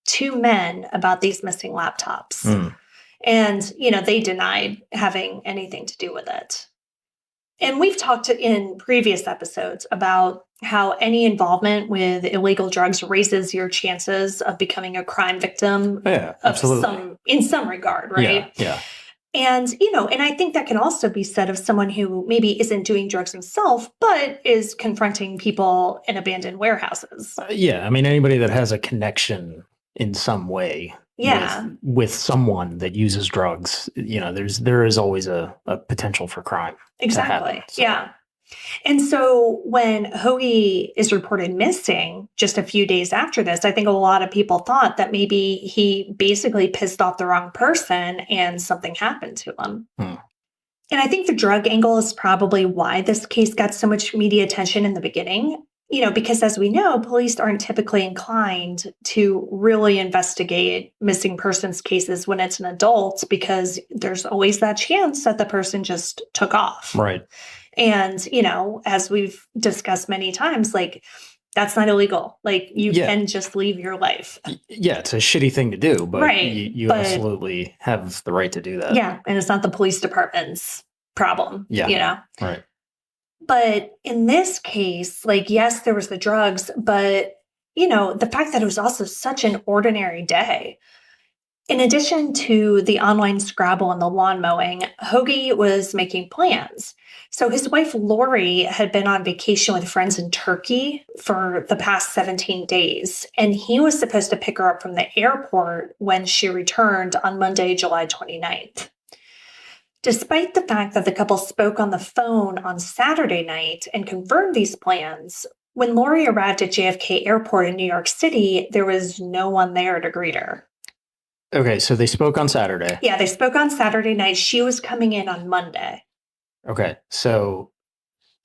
2 men about these missing laptops. And, they denied having anything to do with it. And we've talked in previous episodes about how any involvement with illegal drugs raises your chances of becoming a crime victim. Yeah, absolutely. In some regard, right? Yeah. And, and I think that can also be said of someone who maybe isn't doing drugs himself, but is confronting people in abandoned warehouses. I mean, anybody that has a connection in some way with someone that uses drugs, there is always a potential for crime. Exactly. To happen, so. Yeah. And so when Hoagie is reported missing just a few days after this, I think a lot of people thought that maybe he basically pissed off the wrong person and something happened to him. And I think the drug angle is probably why this case got so much media attention in the beginning. Because as we know, police aren't typically inclined to really investigate missing persons cases when it's an adult because there's always that chance that the person just took off. Right. And, as we've discussed many times, like, that's not illegal. Like, you can just leave your life. Yeah, it's a shitty thing to do, but right. you absolutely have the right to do that. Yeah, and it's not the police department's problem. Yeah. Right. But in this case, like, yes, there was the drugs, but, the fact that it was also such an ordinary day. In addition to the online Scrabble and the lawn mowing, Hoagie was making plans. So his wife, Lori, had been on vacation with friends in Turkey for the past 17 days, and he was supposed to pick her up from the airport when she returned on Monday, July 29th. Despite the fact that the couple spoke on the phone on Saturday night and confirmed these plans, when Lori arrived at JFK Airport in New York City, there was no one there to greet her. Okay, so they spoke on Saturday. Yeah, they spoke on Saturday night. She was coming in on Monday. Okay, so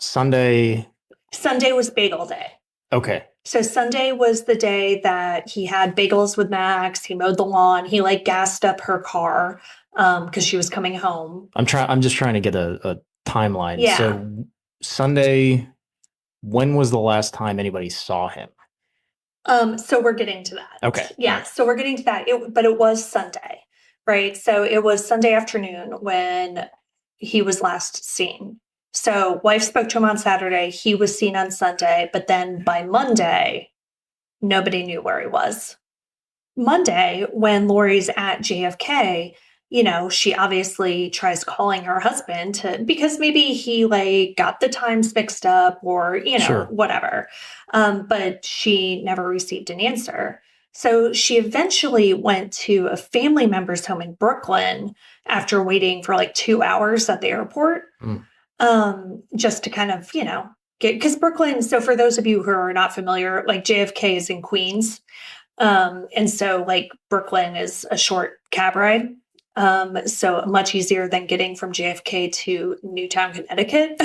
Sunday was bagel day. Okay. So Sunday was the day that he had bagels with Max. He mowed the lawn. He gassed up her car because she was coming home. I'm just trying to get a timeline. Yeah. So Sunday, when was the last time anybody saw him? So we're getting to that. Okay. Yeah. So we're getting to that. But it was Sunday, right? So it was Sunday afternoon when he was last seen. So wife spoke to him on Saturday. He was seen on Sunday, but then by Monday, nobody knew where he was. Monday, when Lori's at JFK, she obviously tries calling her husband because maybe he got the times mixed up or, Sure. whatever. But she never received an answer. So she eventually went to a family member's home in Brooklyn after waiting for 2 hours at the airport. Just to kind of, because Brooklyn, so for those of you who are not familiar, JFK is in Queens. And so Brooklyn is a short cab ride. So much easier than getting from JFK to Newtown, Connecticut.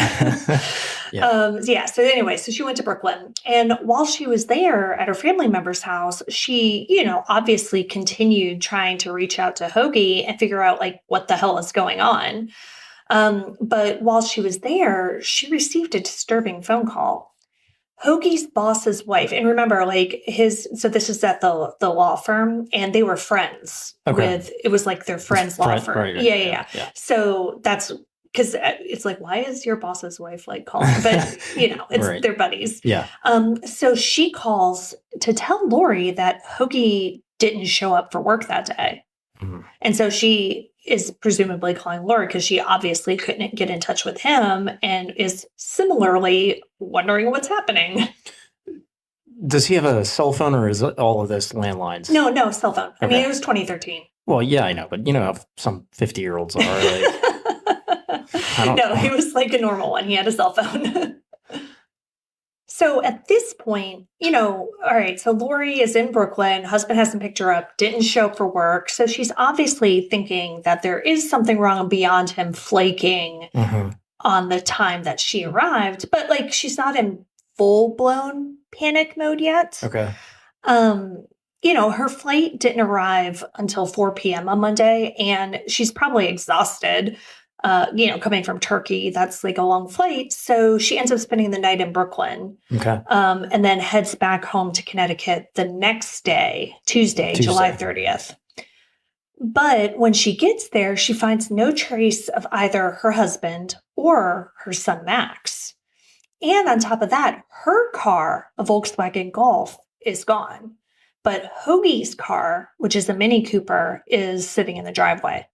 So anyway, so she went to Brooklyn, and while she was there at her family member's house, she, obviously continued trying to reach out to Hoagie and figure out what the hell is going on. But while she was there, she received a disturbing phone call. Hoagie's boss's wife, and remember, so this is at the law firm, and they were friends it was their friend's law firm. Right, Yeah. So that's because it's why is your boss's wife calling? But it's Right. their buddies. Yeah. So she calls to tell Lori that Hoagie didn't show up for work that day. Mm-hmm. And so she is presumably calling Lori because she obviously couldn't get in touch with him and is similarly wondering what's happening. Does he have a cell phone or is all of this landlines? No, cell phone. I Okay. mean, it was 2013. Well, yeah, I know, but how some 50-year-olds are. No, he was a normal one. He had a cell phone. So at this point, all right, so Lori is in Brooklyn. Husband hasn't picked her up, didn't show up for work. So she's obviously thinking that there is something wrong beyond him flaking on the time that she arrived. But she's not in full-blown panic mode yet. Okay. Her flight didn't arrive until 4 p.m. on Monday, and she's probably exhausted. Coming from Turkey, that's a long flight. So she ends up spending the night in Brooklyn. Okay. And then heads back home to Connecticut the next day, Tuesday. July 30th. But when she gets there, she finds no trace of either her husband or her son, Max. And on top of that, her car, a Volkswagen Golf, is gone. But Hoagie's car, which is a Mini Cooper, is sitting in the driveway.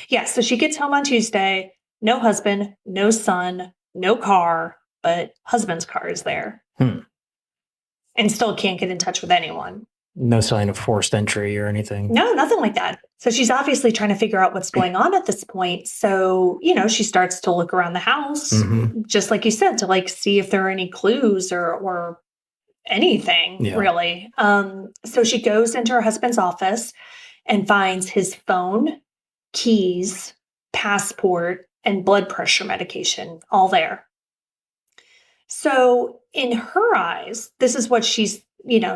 Yeah, so she gets home on Tuesday, no husband, no son, no car, but husband's car is there. And still can't get in touch with anyone. No sign of forced entry or anything. No, nothing like that. So she's obviously trying to figure out what's going on at this point. So, she starts to look around the house, just like you said, to like see if there are any clues or anything really. So she goes into her husband's office and finds his phone, keys, passport, and blood pressure medication all there. So in her eyes, this is what she's,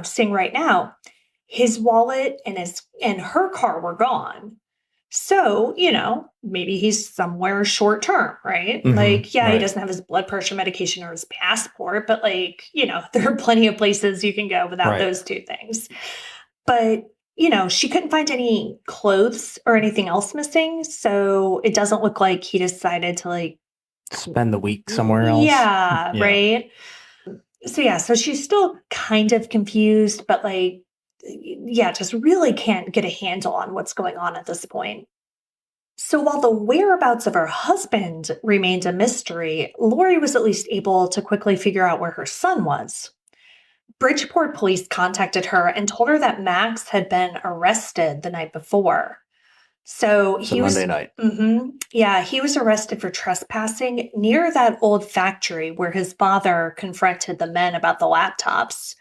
seeing right now. His wallet and her car were gone. So, maybe he's somewhere short term, right? Like, he doesn't have his blood pressure medication or his passport, but like, there are plenty of places you can go without those two things. But, she couldn't find any clothes or anything else missing. So it doesn't look like he decided to like spend the week somewhere else. Yeah, right. So she's still kind of confused, but like, just really can't get a handle on what's going on at this point. So while the whereabouts of her husband remained a mystery, Lori was at least able to quickly figure out where her son was. Bridgeport police contacted her and told her that Max had been arrested the night before. So he was Monday night. He was arrested for trespassing near that old factory where his father confronted the men about the laptops.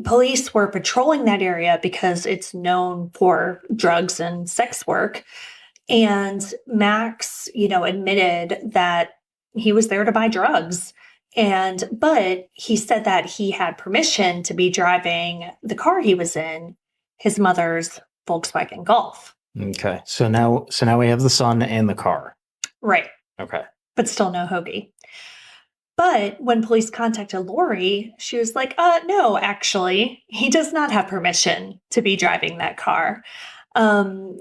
Police were patrolling that area because it's known for drugs and sex work. And Max, admitted that he was there to buy drugs. But he said that he had permission to be driving the car he was in, his mother's Volkswagen Golf. Okay. So now we have the son and the car. Right. Okay. But still no Hoagie. But when police contacted Lori, she was like, no, actually, he does not have permission to be driving that car. And,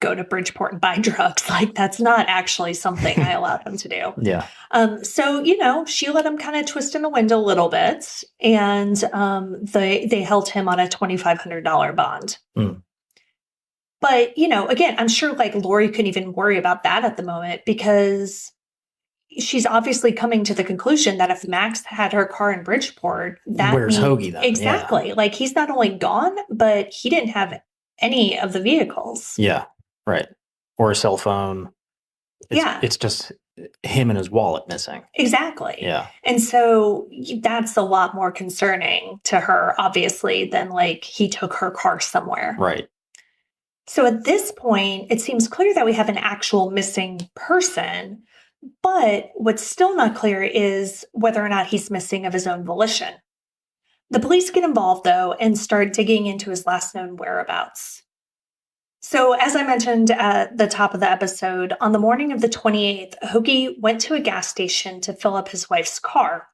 go to Bridgeport and buy drugs. Like, that's not actually something I allowed him to do. Yeah. So, she let him kind of twist in the wind a little bit. And they held him on a $2,500 bond. But, again, I'm sure like Lori couldn't even worry about that at the moment because she's obviously coming to the conclusion that if Max had her car in Bridgeport, where's Hoagie then? Exactly. Yeah. Like he's not only gone, but he didn't have any of the vehicles. Yeah. Right. Or a cell phone. It's just him and his wallet missing. Exactly. Yeah. And so that's a lot more concerning to her, obviously, than like he took her car somewhere. Right. So at this point, it seems clear that we have an actual missing person, but what's still not clear is whether or not he's missing of his own volition. The police get involved, though, and start digging into his last known whereabouts. So as I mentioned at the top of the episode, on the morning of the 28th, Hoagie went to a gas station to fill up his wife's car.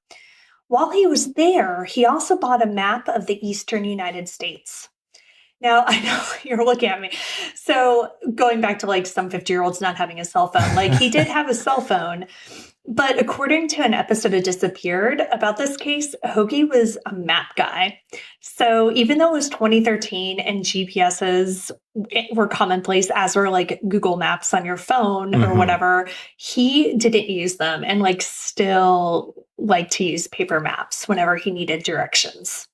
While he was there, he also bought a map of the eastern United States. Now, I know you're looking at me. So going back to like some 50-year-olds not having a cell phone, like he did have a cell phone. But according to an episode of Disappeared about this case, Hoagie was a map guy. So even though it was 2013 and GPSs were commonplace, as were like Google Maps on your phone or whatever, he didn't use them and like still liked to use paper maps whenever he needed directions.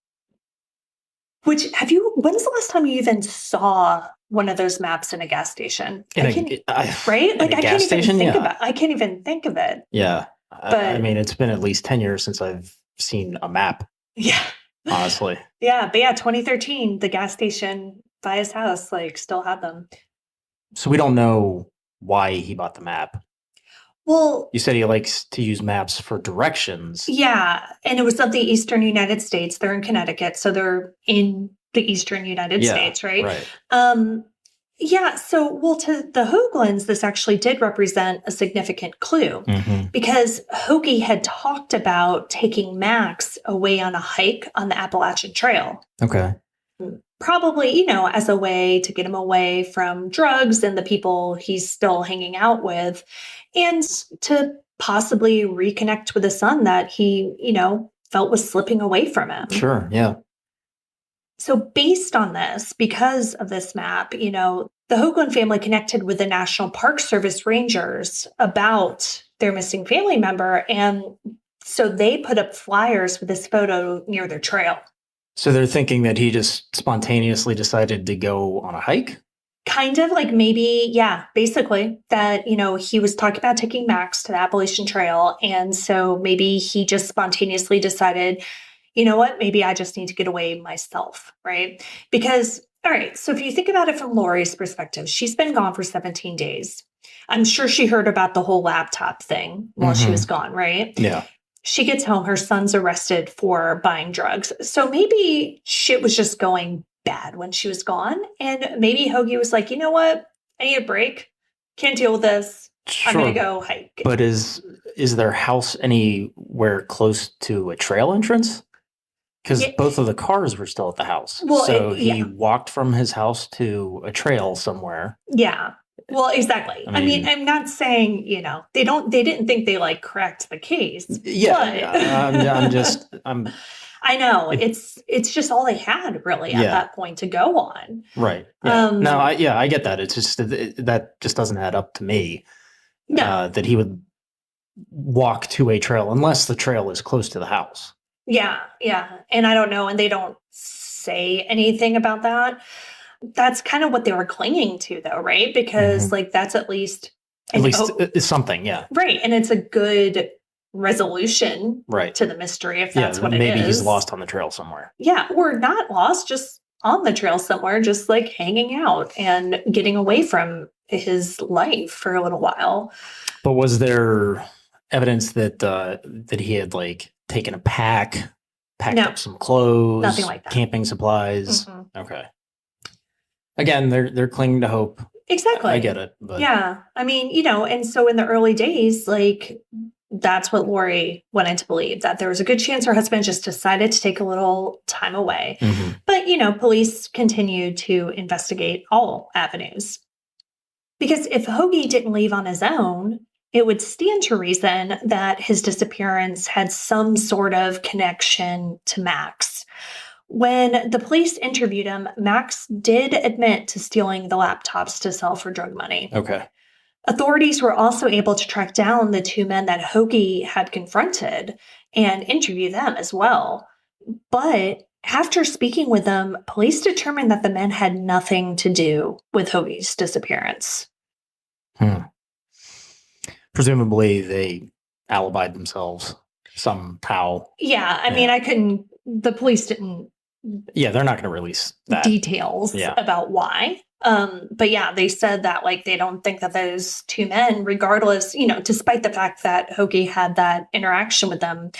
When's the last time you even saw one of those maps in a gas station? I can't even think of it. Yeah. I mean, it's been at least 10 years since I've seen a map. Yeah. Honestly. Yeah. But yeah, 2013, the gas station by his house, like still had them. So we don't know why he bought the map. Well, you said he likes to use maps for directions. Yeah. And it was of the eastern United States. They're in Connecticut. So they're in the eastern United States, right? Right. So, to the Hoaglands, this actually did represent a significant clue because Hoagie had talked about taking Max away on a hike on the Appalachian Trail. Okay. Probably, as a way to get him away from drugs and the people he's still hanging out with, and to possibly reconnect with a son that he, felt was slipping away from him. Sure, yeah. So based on this, because of this map, the Hoagland family connected with the National Park Service rangers about their missing family member. And so they put up flyers with this photo near their trail. So they're thinking that he just spontaneously decided to go on a hike? Kind of like maybe, yeah, basically that, he was talking about taking Max to the Appalachian Trail. And so maybe he just spontaneously decided, you know what, maybe I just need to get away myself, right? Because, all right, so if you think about it from Lori's perspective, she's been gone for 17 days. I'm sure she heard about the whole laptop thing while she was gone, right? Yeah. She gets home, her son's arrested for buying drugs. So maybe shit was just going bad when she was gone. And maybe Hoagie was like, you know what? I need a break. Can't deal with this. Sure. I'm going to go hike. But is their house anywhere close to a trail entrance? Because both of the cars were still at the house. Well, so he walked from his house to a trail somewhere. Yeah. Well, exactly. I mean, I'm not saying, they didn't think they like cracked the case. Yeah. But I know it's just all they had really at that point to go on. Right. Yeah. No, I get that. It's just that just doesn't add up to me. No. That he would walk to a trail unless the trail is close to the house. Yeah. Yeah. And I don't know. And they don't say anything about that. That's kind of what they were clinging to though, right? Because that's at least something. Yeah. Right. And it's a good resolution to the mystery if that's what it is. Maybe he's lost on the trail somewhere. Yeah, or not lost, just on the trail somewhere, just like hanging out and getting away from his life for a little while. But was there evidence that he had like taken a packed up some clothes, nothing like that, camping supplies? Okay. Again, they're clinging to hope. Exactly. I get it. But. Yeah. I mean, and so in the early days, like that's what Lori wanted to believe, that there was a good chance her husband just decided to take a little time away. But, police continued to investigate all avenues. Because if Hoagie didn't leave on his own, it would stand to reason that his disappearance had some sort of connection to Max. When the police interviewed him, Max did admit to stealing the laptops to sell for drug money. Okay. Authorities were also able to track down the two men that Hoagie had confronted and interview them as well. But after speaking with them, police determined that the men had nothing to do with Hoagie's disappearance. Presumably they alibied themselves somehow. Yeah, I mean, the police didn't. Yeah, they're not going to release that. Details about why. But yeah, they said that like they don't think that those two men, regardless, despite the fact that Hoagie had that interaction with them,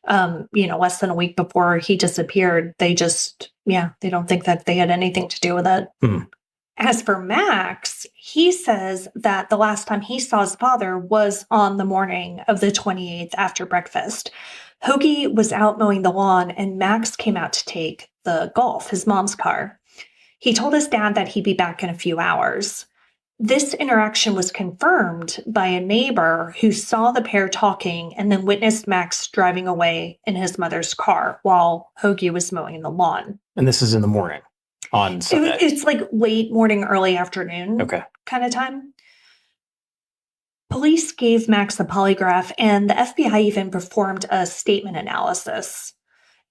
less than a week before he disappeared, they don't think that they had anything to do with it. As for Max, he says that the last time he saw his father was on the morning of the 28th after breakfast. Hoagie was out mowing the lawn and Max came out to take the Golf, his mom's car. He told his dad that he'd be back in a few hours. This interaction was confirmed by a neighbor who saw the pair talking and then witnessed Max driving away in his mother's car while Hoagie was mowing the lawn. And this is in the morning on Sunday. It's like late morning, early afternoon kind of time. Police gave Max a polygraph and the FBI even performed a statement analysis.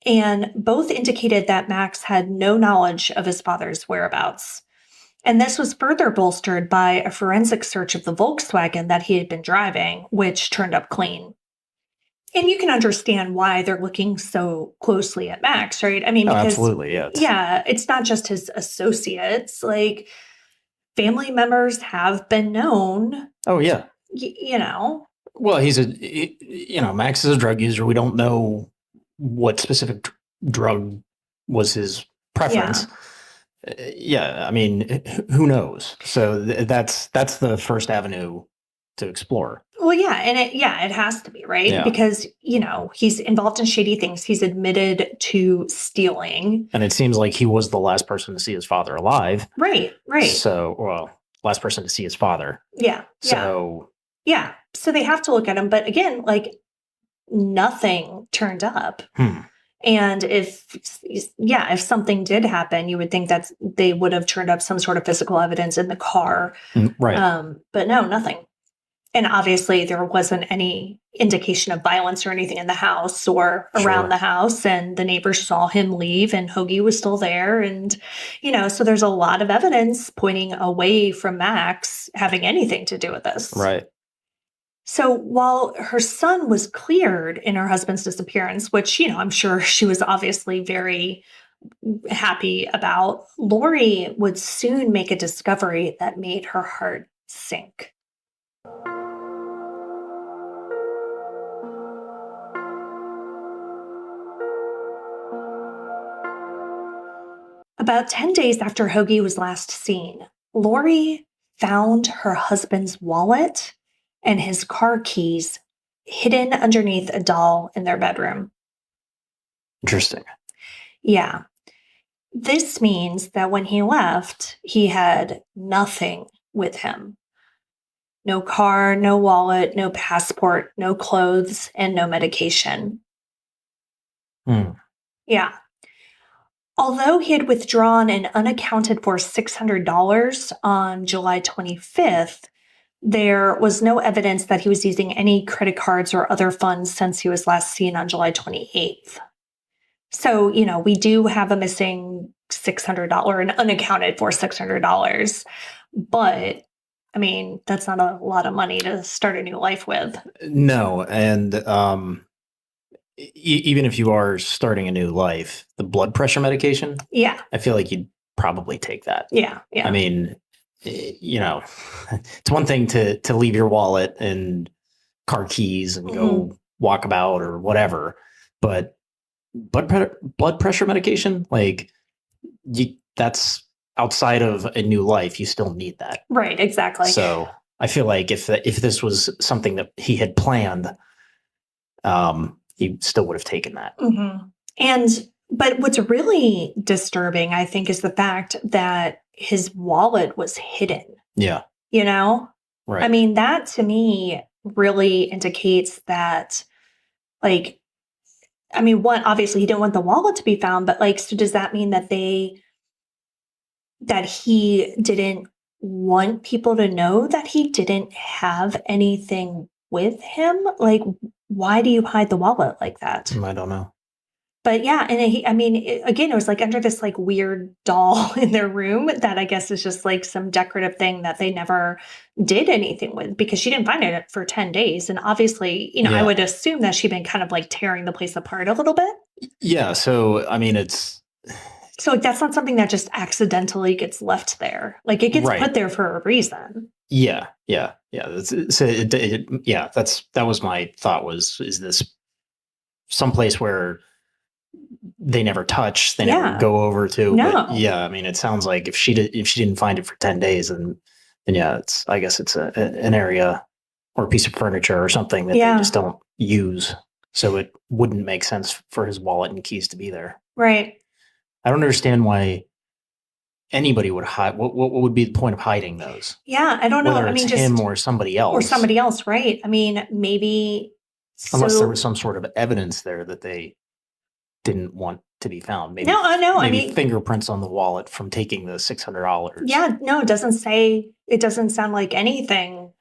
And both indicated that Max had no knowledge of his father's whereabouts. And this was further bolstered by a forensic search of the Volkswagen that he had been driving, which turned up clean. And you can understand why they're looking so closely at Max, right? I mean, because, absolutely, yeah. It's not just his associates. Like, family members have been known. Oh, yeah. Well, Max is a drug user. We don't know what specific drug was his preference. I mean, who knows? So that's the first avenue to explore. Well, and it has to be, right? Yeah. Because, he's involved in shady things. He's admitted to stealing. And it seems like he was the last person to see his father alive. Right. So, last person to see his father. Yeah. So. Yeah. So they have to look at him. But again, like, nothing turned up. And if something did happen, you would think that they would have turned up some sort of physical evidence in the car. Right. But no, nothing. And obviously, there wasn't any indication of violence or anything in the house or around Sure. the house. And the neighbors saw him leave, and Hoagie was still there. And, so there's a lot of evidence pointing away from Max having anything to do with this. Right. So while her son was cleared in her husband's disappearance, which, I'm sure she was obviously very happy about, Lori would soon make a discovery that made her heart sink. About 10 days after Hoagie was last seen, Lori found her husband's wallet and his car keys hidden underneath a doll in their bedroom. Interesting. Yeah. This means that when he left, he had nothing with him. No car, no wallet, no passport, no clothes, and no medication. Yeah. Although he had withdrawn an unaccounted for $600 on July 25th, there was no evidence that he was using any credit cards or other funds since he was last seen on July 28th. So, we do have a missing $600, an unaccounted for $600. But, that's not a lot of money to start a new life with. No. And even if you are starting a new life, the blood pressure medication, Yeah. I feel like you'd probably take that. Yeah. It's one thing to leave your wallet and car keys and go walk about or whatever, but blood pressure medication, that's outside of a new life. You still need that. Right. Exactly. So I feel like if this was something that he had planned, he still would have taken that. But what's really disturbing, I think, is the fact that his wallet was hidden. Yeah. Right. That to me really indicates that, one, obviously he didn't want the wallet to be found, but so does that mean that he didn't want people to know that he didn't have anything with him? Why do you hide the wallet like that? I don't know. But yeah, and again, it was under this weird doll in their room that I guess is just some decorative thing that they never did anything with, because she didn't find it for 10 days. And obviously, I would assume that she'd been kind of tearing the place apart a little bit. Yeah. So, it's. So that not something that just accidentally gets left there. It gets put there for a reason. Yeah. That was my thought is this someplace where they never touch, they never go over to. No. But it sounds like if she didn't find it for 10 days, then I guess it's an area or a piece of furniture or something that they just don't use. So it wouldn't make sense for his wallet and keys to be there. Right. I don't understand why anybody would hide. What would be the point of hiding those? Yeah, I don't know. Whether it's him or somebody else. Or somebody else, right? Maybe. Unless there was some sort of evidence there that they didn't want to be found. Maybe, no, I know. Maybe fingerprints on the wallet from taking the $600. Yeah, no, it doesn't sound like anything,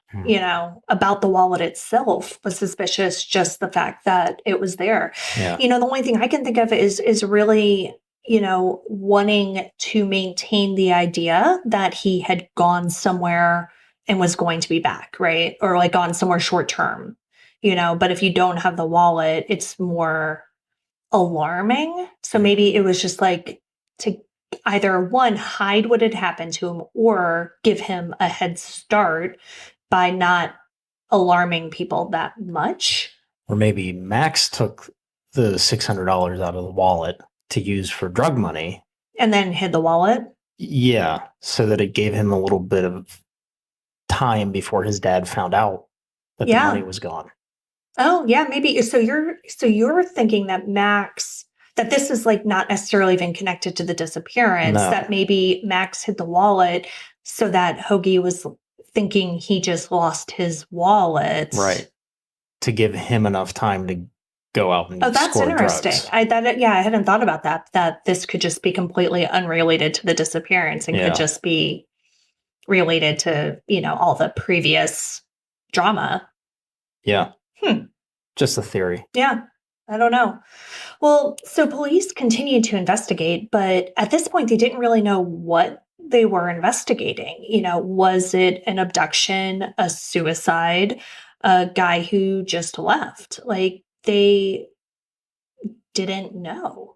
about the wallet itself was suspicious. Just the fact that it was there. Yeah. The only thing I can think of is really, wanting to maintain the idea that he had gone somewhere and was going to be back, right? Or gone somewhere short term, but if you don't have the wallet, it's more alarming. So maybe it was just to either one, hide what had happened to him, or give him a head start by not alarming people that much. Or maybe Max took the $600 out of the wallet to use for drug money. And then hid the wallet? Yeah, so that it gave him a little bit of time before his dad found out that the money was gone. Oh, yeah, maybe. So you're thinking that that this is not necessarily even connected to the disappearance, that maybe Max hid the wallet so that Hoagie was thinking he just lost his wallet. Right. To give him enough time to go out and that's score interesting. drugs. I hadn't thought about that this could just be completely unrelated to the disappearance and could just be related to, all the previous drama. Yeah. Hmm. Just a theory. Yeah, I don't know. Well, so police continued to investigate, but at this point, they didn't really know what they were investigating. Was it an abduction, a suicide, a guy who just left? Like, they didn't know.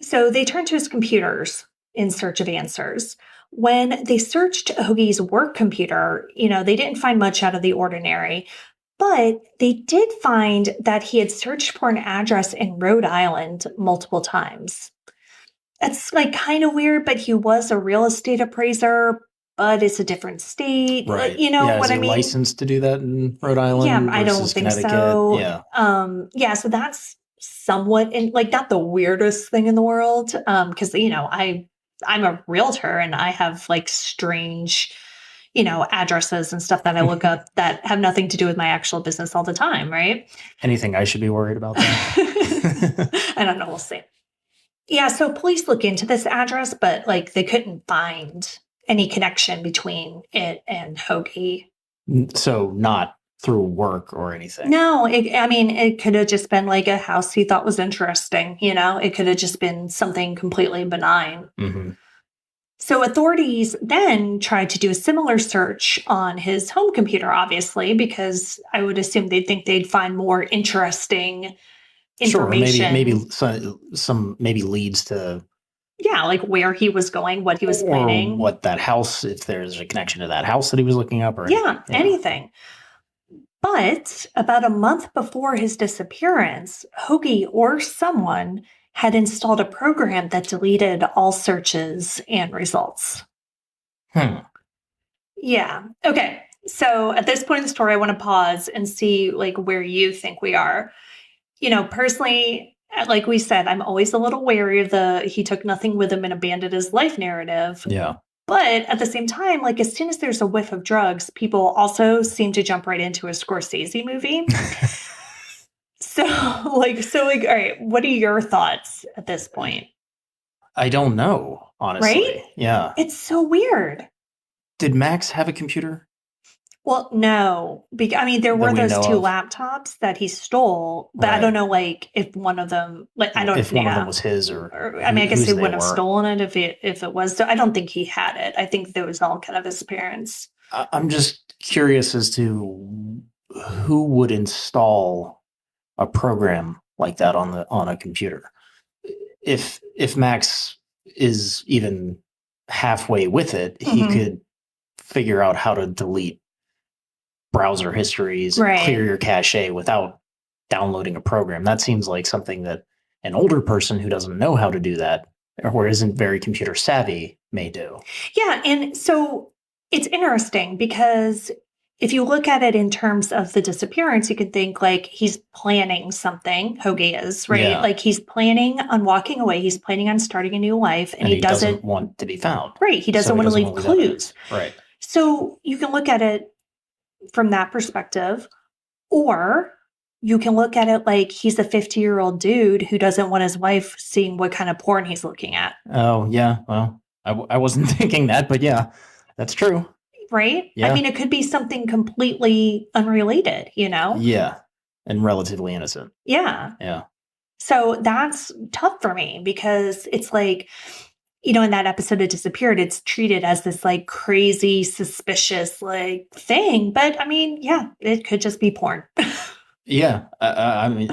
So they turned to his computers in search of answers. When they searched Hoagie's work computer, they didn't find much out of the ordinary, but they did find that he had searched for an address in Rhode Island multiple times. That's like kind of weird, but he was a real estate appraiser, but it's a different state. Right. You know what is I he mean? licensed to do that in Rhode Island? Yeah, I don't versus think Connecticut? so. Yeah. So that's somewhat not the weirdest thing in the world. Because I'm a realtor and I have like strange, addresses and stuff that I look up that have nothing to do with my actual business all the time, right? Anything I should be worried about that? I don't know. We'll see. Yeah, so police look into this address, but like they couldn't find any connection between it and Hoagie. So not through work or anything. No, it could have just been like a house he thought was interesting. It could have just been something completely benign. Mm-hmm. So authorities then tried to do a similar search on his home computer, obviously, because I would assume they'd think they'd find more interesting information. Sure, maybe some leads to like where he was going, what he was planning, or what that house, if there's a connection to that house that he was looking up, or anything. But about a month before his disappearance, Hoagie or someone had installed a program that deleted all searches and results. Yeah. Okay. So at this point in the story, I want to pause and see like where you think we are. Personally, like we said, I'm always a little wary of the he took nothing with him and abandoned his life narrative. Yeah. But at the same time, like as soon as there's a whiff of drugs, people also seem to jump right into a Scorsese movie. So, all right, what are your thoughts at this point? I don't know, honestly. Right? Yeah. It's so weird. Did Max have a computer? Well, no. There were those two laptops that he stole, but I don't know, like, if one of them, like, I don't know. If one of them was his I guess he wouldn't have stolen it if it was. So I don't think he had it. I think there was all kind of disappearance. I'm just curious as to who would install a program like that on a computer. If Max is even halfway with it, he could figure out how to delete browser histories and clear your cache without downloading a program. That seems like something that an older person who doesn't know how to do that or isn't very computer savvy may do. Yeah, and so it's interesting because if you look at it in terms of the disappearance, you could think like he's planning something. Hoagie is, right? Yeah. Like he's planning on walking away. He's planning on starting a new life, and he doesn't want to be found. Right. He doesn't want to leave clues. Right. So you can look at it from that perspective, or you can look at it like he's a 50-year-old dude who doesn't want his wife seeing what kind of porn he's looking at. Oh, yeah. Well, I wasn't thinking that, but yeah, that's true. Right? Yeah. It could be something completely unrelated, Yeah. And relatively innocent. Yeah. Yeah. So that's tough for me because it's like, in that episode of Disappeared, it's treated as this like crazy, suspicious like thing. But it could just be porn. Yeah. I'm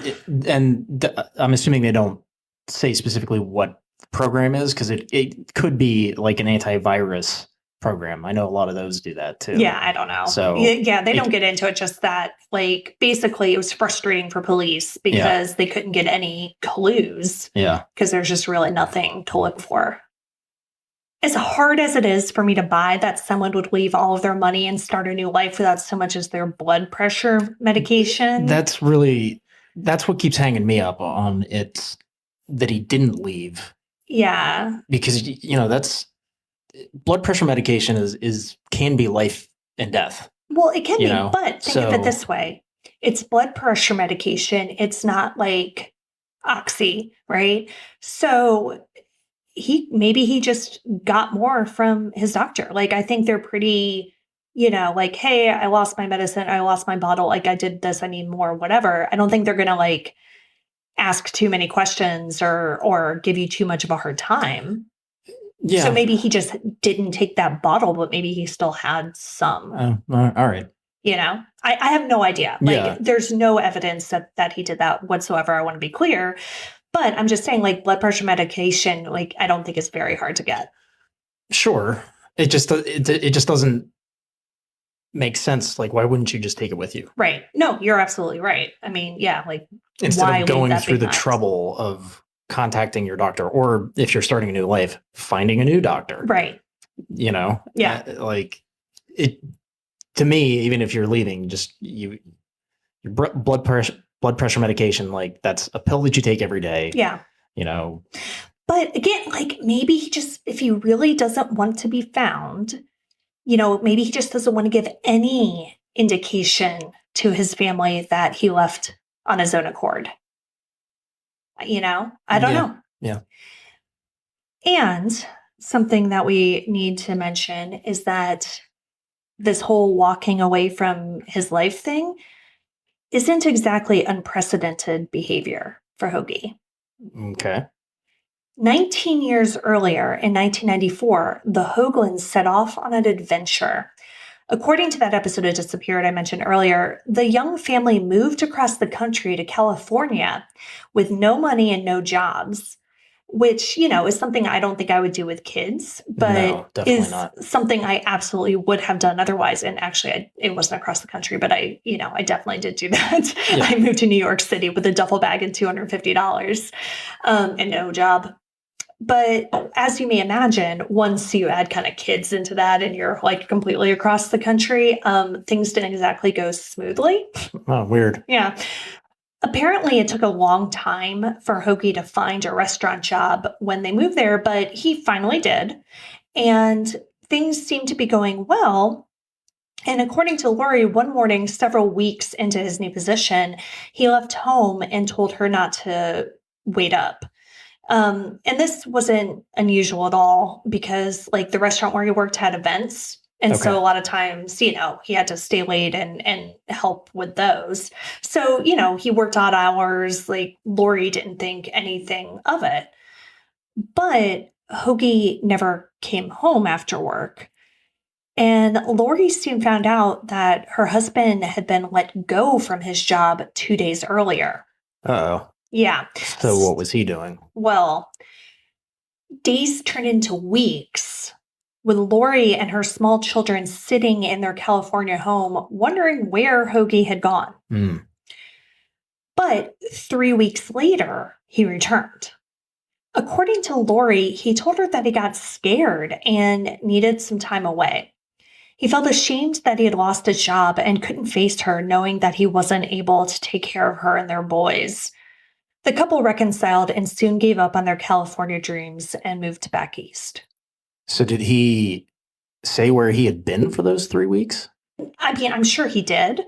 assuming they don't say specifically what program is because it could be like an antivirus program. I know a lot of those do that too. Yeah, I don't know. So yeah, they don't get into it. Just that, like, basically, it was frustrating for police because they couldn't get any clues. Yeah, because there's just really nothing to look for. As hard as it is for me to buy that someone would leave all of their money and start a new life without so much as their blood pressure medication. That's what keeps hanging me up on it, that he didn't leave. Yeah, because that's. Blood pressure medication can be life and death. Well, it can be, but think of it this way. It's blood pressure medication. It's not like Oxy, right? So he just got more from his doctor. Like, I think they're pretty, like, hey, I lost my medicine, I lost my bottle, like I did this, I need more, whatever. I don't think they're going to like ask too many questions or give you too much of a hard time. Yeah. So maybe he just didn't take that bottle, but maybe he still had some. All right. I have no idea. Like, Yeah. there's no evidence that he did that whatsoever. I want to be clear. But I'm just saying, like, blood pressure medication, like, I don't think it's very hard to get. Sure. It just doesn't make sense. Like, why wouldn't you just take it with you? Right. No, you're absolutely right. I mean, yeah, like, Instead why of leave going that through the behind? trouble of contacting your doctor, or if you're starting a new life, finding a new doctor. Right. Yeah. Like it, to me, even if you're leaving, just your blood pressure medication, like that's a pill that you take every day. Yeah. But again, like maybe if he really doesn't want to be found, maybe he just doesn't want to give any indication to his family that he left on his own accord. I don't know. Yeah. And something that we need to mention is that this whole walking away from his life thing isn't exactly unprecedented behavior for Hoagie. Okay. 19 years earlier, in 1994, the Hoaglands set off on an adventure. According to that episode of Disappeared I mentioned earlier, the young family moved across the country to California with no money and no jobs, which, is something I don't think I would do with kids, but No, definitely is not. something I absolutely would have done otherwise. And actually, it wasn't across the country, but I definitely did do that. Yeah. I moved to New York City with a duffel bag and $250 and no job. But as you may imagine, once you add kind of kids into that and you're like completely across the country, things didn't exactly go smoothly. Oh, weird. Yeah. Apparently, it took a long time for Hoagie to find a restaurant job when they moved there, but he finally did. And things seemed to be going well. And according to Lori, one morning, several weeks into his new position, he left home and told her not to wait up. And this wasn't unusual at all because like the restaurant where he worked had events. And Okay. so a lot of times, he had to stay late and help with those. So, he worked odd hours, like Lori didn't think anything of it. But Hoagie never came home after work. And Lori soon found out that her husband had been let go from his job 2 days earlier. Uh-oh. Yeah. So what was he doing? Well, days turned into weeks with Lori and her small children sitting in their California home, wondering where Hoagie had gone. Mm. But 3 weeks later, he returned. According to Lori, he told her that he got scared and needed some time away. He felt ashamed that he had lost his job and couldn't face her, knowing that he wasn't able to take care of her and their boys. The couple reconciled and soon gave up on their California dreams and moved back east. So did he say where he had been for those 3 weeks? I mean, I'm sure he did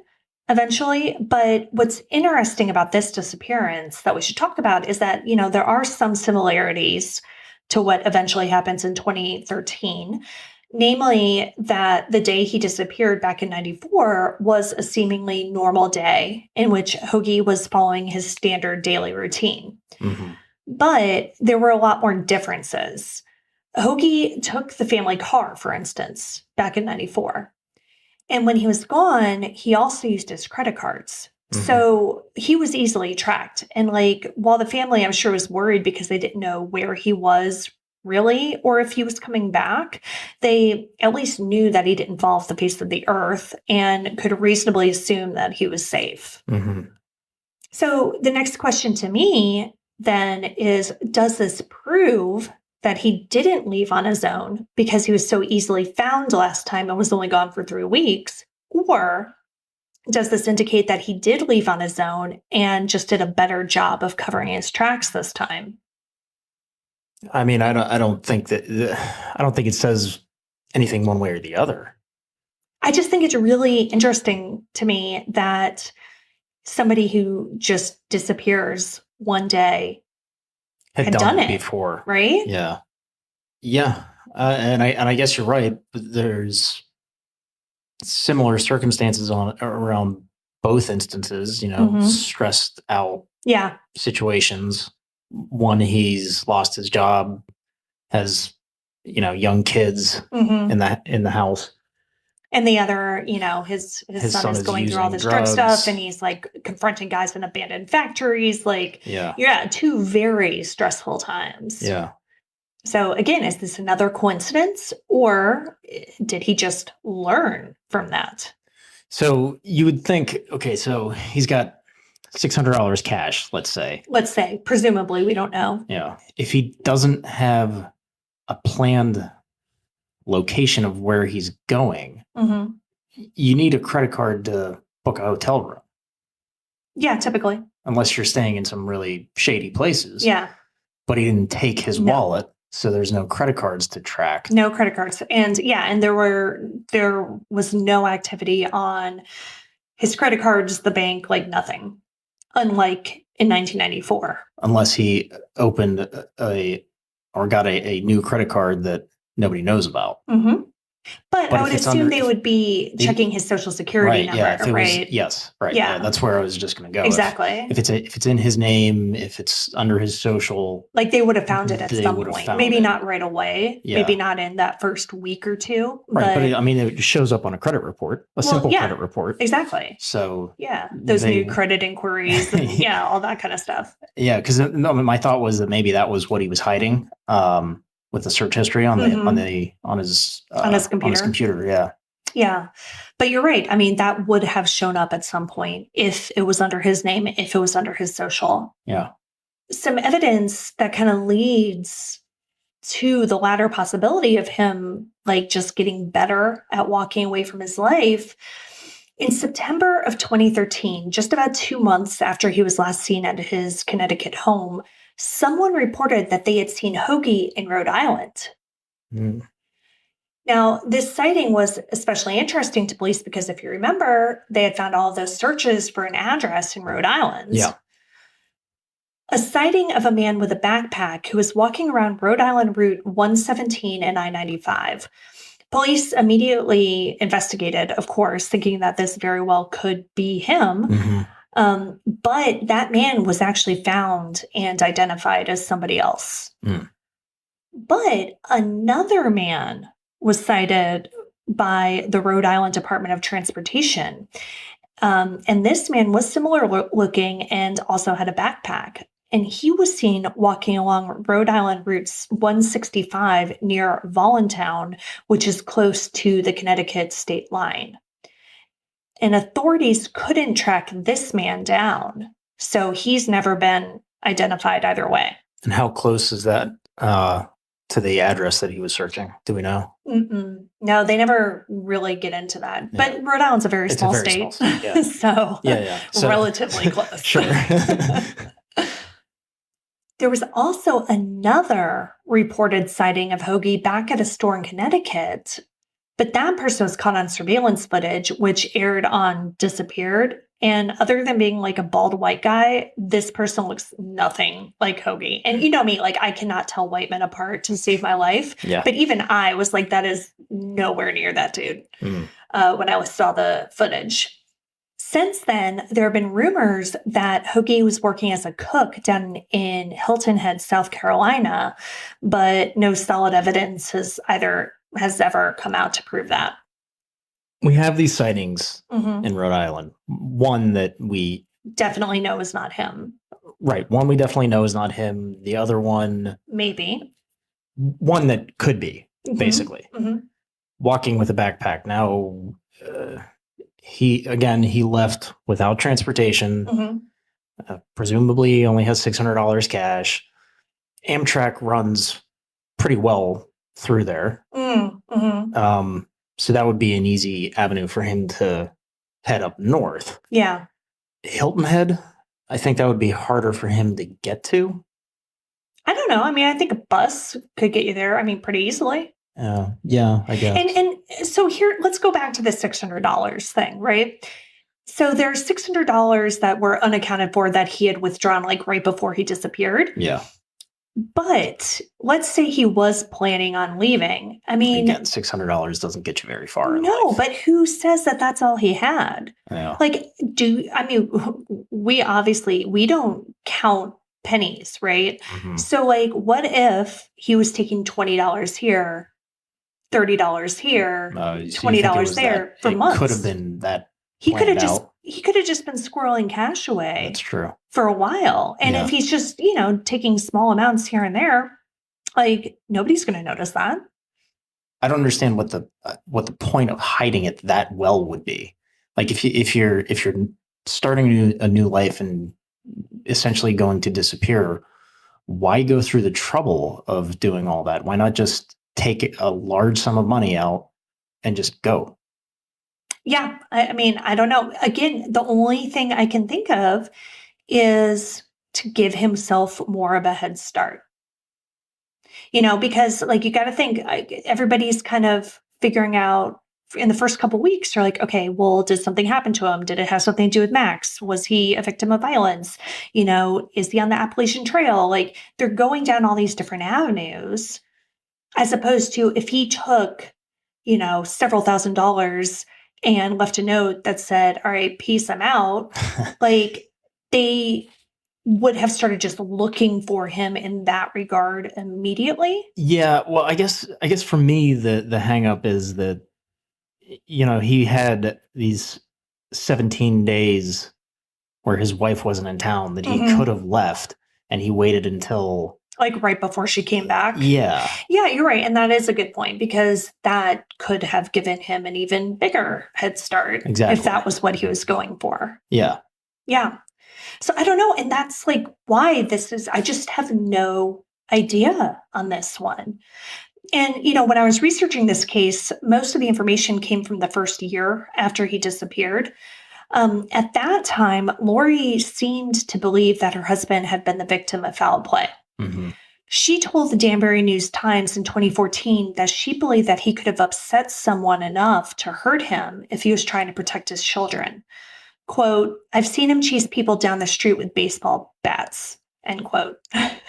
eventually, but what's interesting about this disappearance that we should talk about is that, there are some similarities to what eventually happens in 2013. Namely, that the day he disappeared back in 94 was a seemingly normal day in which Hoagie was following his standard daily routine. Mm-hmm. But there were a lot more differences. Hoagie took the family car, for instance, back in 94. And when he was gone, he also used his credit cards. Mm-hmm. So he was easily tracked. And while the family, I'm sure, was worried because they didn't know where he was really, or if he was coming back, they at least knew that he didn't fall off the face of the earth and could reasonably assume that he was safe. Mm-hmm. So the next question to me then is, does this prove that he didn't leave on his own because he was so easily found last time and was only gone for 3 weeks? Or does this indicate that he did leave on his own and just did a better job of covering his tracks this time? I mean, I don't think it says anything one way or the other. I just think it's really interesting to me that somebody who just disappears one day had done it before, right? Yeah. And I guess you're right. But similar circumstances around both instances, stressed out Yeah. situations. One, he's lost his job, has, young kids Mm-hmm. in the house. And the other, his son is going through all this drug stuff, and he's like confronting guys in abandoned factories. Like, yeah, two very stressful times. Yeah. So again, is this another coincidence, or did he just learn from that? So you would think, okay, so he's got $600 cash, let's say. Presumably, we don't know. Yeah. If he doesn't have a planned location of where he's going, Mm-hmm. you need a credit card to book a hotel room. Yeah, typically. Unless you're staying in some really shady places. Yeah. But he didn't take his wallet, so there's no credit cards to track. No credit cards. And there was no activity on his credit cards, the bank, like nothing. Unlike in 1994. Unless he opened or got a new credit card that nobody knows about. Mm-hmm. But I would assume they would be checking his social security number, right? Yes, right. Yeah. That's where I was just going to go. Exactly. If it's in his name, if it's under his social, like they would have found it at some point. Maybe not right away. Yeah. Maybe not in that first week or two. Right, but it shows up on a credit report, simple credit report. Exactly. So those new credit inquiries, and all that kind of stuff. Yeah, because my thought was that maybe that was what he was hiding. With the search history on his computer. Yeah. But you're right. I mean, that would have shown up at some point if it was under his name, if it was under his social. Yeah. Some evidence that kind of leads to the latter possibility of him like just getting better at walking away from his life. In September of 2013, just about 2 months after he was last seen at his Connecticut home, someone reported that they had seen Hoagie in Rhode Island. Mm. Now, this sighting was especially interesting to police because if you remember, they had found all of those searches for an address in Rhode Island. Yeah. A sighting of a man with a backpack who was walking around Rhode Island Route 117 and I-95. Police immediately investigated, of course, thinking that this very well could be him. Mm-hmm. But that man was actually found and identified as somebody else. Mm. But another man was cited by the Rhode Island Department of Transportation. And this man was similar looking and also had a backpack. And he was seen walking along Rhode Island Route 165 near Voluntown, which is close to the Connecticut state line. And authorities couldn't track this man down. So he's never been identified either way. And how close is that to the address that he was searching? Do we know? Mm-mm. No, they never really get into that. Yeah. But Rhode Island's a very small state. Yeah. So relatively close. Sure. There was also another reported sighting of Hoagie back at a store in Connecticut. But that person was caught on surveillance footage, which aired on Disappeared. And other than being like a bald white guy, this person looks nothing like Hoagie. And you know me, like I cannot tell white men apart to save my life. Yeah. But even I was like, that is nowhere near that dude when I saw the footage. Since then, there have been rumors that Hoagie was working as a cook down in Hilton Head, South Carolina, but no solid evidence has ever come out to prove that. We have these sightings in Rhode Island. One that we definitely know is not him. Right. One we definitely know is not him. The other one, maybe. One that could be, basically. Mm-hmm. Walking with a backpack. Now, he left without transportation. Presumably only has $600 cash. Amtrak runs pretty well through there. So that would be an easy avenue for him to head up north. Yeah. Hilton Head, I think that would be harder for him to get to. I don't know. I mean, I think a bus could get you there. I mean, pretty easily. Yeah, I guess. And so here, let's go back to the $600 thing, right? So there's $600 that were unaccounted for that he had withdrawn like right before he disappeared. Yeah. But let's say he was planning on leaving. I mean, Again, $600 doesn't get you very far in no, life. but who says that that's all he had? Yeah. Like, we don't count pennies, right? Mhm. So, like, what if he was taking $20 here, $30 here, So you think it $20 was there that- for months? It could have been that. He could have planned just out. he could have just been squirreling cash away That's true. for a while. And Yeah. if he's just, taking small amounts here and there, like, nobody's going to notice that. I don't understand what the point of hiding it that well would be. Like if you're starting a new life and essentially going to disappear, why go through the trouble of doing all that? Why not just take a large sum of money out and just go? Yeah. I mean, I don't know. Again, the only thing I can think of is to give himself more of a head start. Because like you got to think everybody's kind of figuring out in the first couple weeks, you're like, okay, well, did something happen to him? Did it have something to do with Max? Was he a victim of violence? Is he on the Appalachian Trail? Like they're going down all these different avenues, as opposed to if he took, several $1,000s and left a note that said, all right, peace, I'm out. Like they would have started just looking for him in that regard immediately. Yeah, well, I guess for me the hang up is that he had these 17 days where his wife wasn't in town that he Mhm. could have left, and he waited until Like right before she came back. Yeah, You're right. And that is a good point because that could have given him an even bigger head start. Exactly. If that was what he was going for. yeah. Yeah. So I don't know. And that's like why I just have no idea on this one. And, when I was researching this case, most of the information came from the first year after he disappeared. At that time, Lori seemed to believe that her husband had been the victim of foul play. Mm-hmm. She told the Danbury News-Times in 2014 that she believed that he could have upset someone enough to hurt him if he was trying to protect his children. Quote, I've seen him chase people down the street with baseball bats, end quote.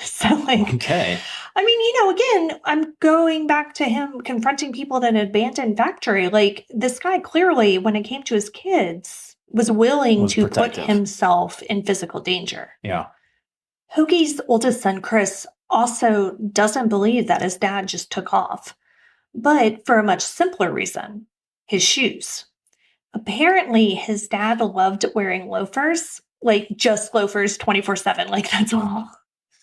So like, Okay. I mean, again, I'm going back to him confronting people at an abandoned factory. Like this guy clearly, when it came to his kids, was willing Was to protective. put himself in physical danger. Yeah. Hoagie's oldest son, Chris, also doesn't believe that his dad just took off, but for a much simpler reason, his shoes. Apparently, his dad loved wearing loafers, like just loafers 24/7. Like that's all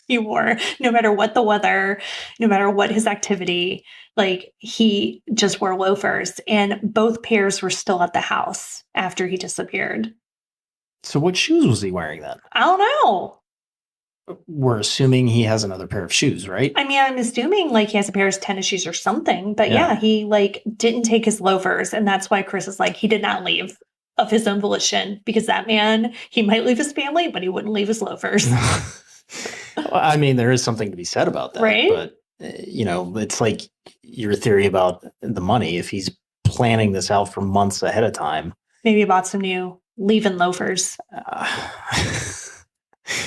he wore, no matter what the weather, no matter what his activity. Like he just wore loafers, and both pairs were still at the house after he disappeared. So what shoes was he wearing then? I don't know. We're assuming he has another pair of shoes, right? I mean, I'm assuming like he has a pair of tennis shoes or something, but Yeah. he like didn't take his loafers. And that's why Chris is like, he did not leave of his own volition because that man, he might leave his family, but he wouldn't leave his loafers. Well, I mean, there is something to be said about that. Right? But, it's like your theory about the money. If he's planning this out for months ahead of time. Maybe he bought some new leave-in loafers.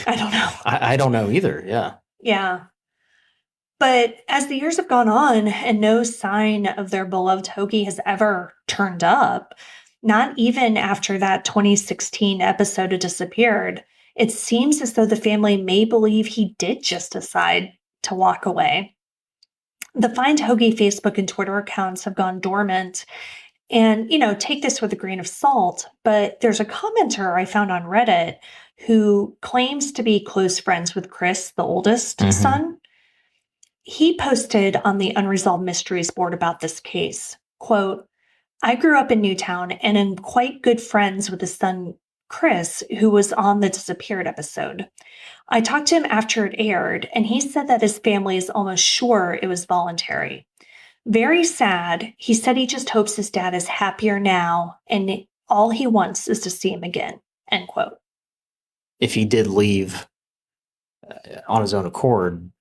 I don't know. I don't know either. Yeah. Yeah. But as the years have gone on and no sign of their beloved Hoagie has ever turned up, not even after that 2016 episode of Disappeared, it seems as though the family may believe he did just decide to walk away. The Find Hoagie Facebook and Twitter accounts have gone dormant. And, take this with a grain of salt, but there's a commenter I found on Reddit who claims to be close friends with Chris, the oldest son. He posted on the Unresolved Mysteries board about this case, quote, I grew up in Newtown and am quite good friends with his son, Chris, who was on the Disappeared episode. I talked to him after it aired, and he said that his family is almost sure it was voluntary. Very sad. He said he just hopes his dad is happier now, and all he wants is to see him again, end quote. If he did leave on his own accord.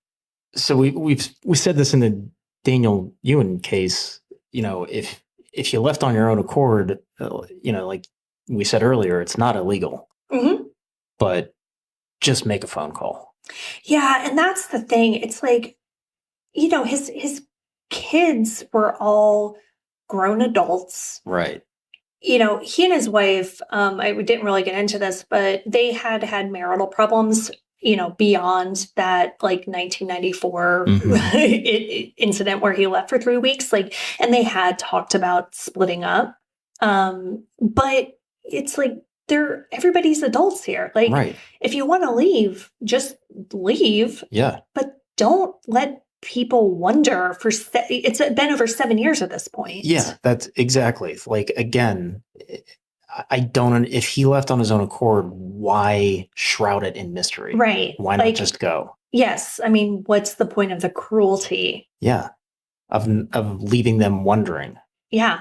So we said this in the Daniel Ewan case, if you left on your own accord, like we said earlier, it's not illegal, Mm-hmm. but just make a phone call. Yeah, and that's the thing. It's like, his kids were all grown adults. Right. He and his wife, we didn't really get into this, but they had marital problems, beyond that like 1994 incident where he left for 3 weeks. And they had talked about splitting up. But it's like everybody's adults here. Like, Right. if you want to leave, just leave. Yeah. But don't let people wonder it's been over 7 years at this point. Yeah, that's exactly. Like, again, I don't, if he left on his own accord, why shroud it in mystery? Right. Why not just go? Yes. I mean, what's the point of the cruelty? Yeah. Of leaving them wondering. Yeah.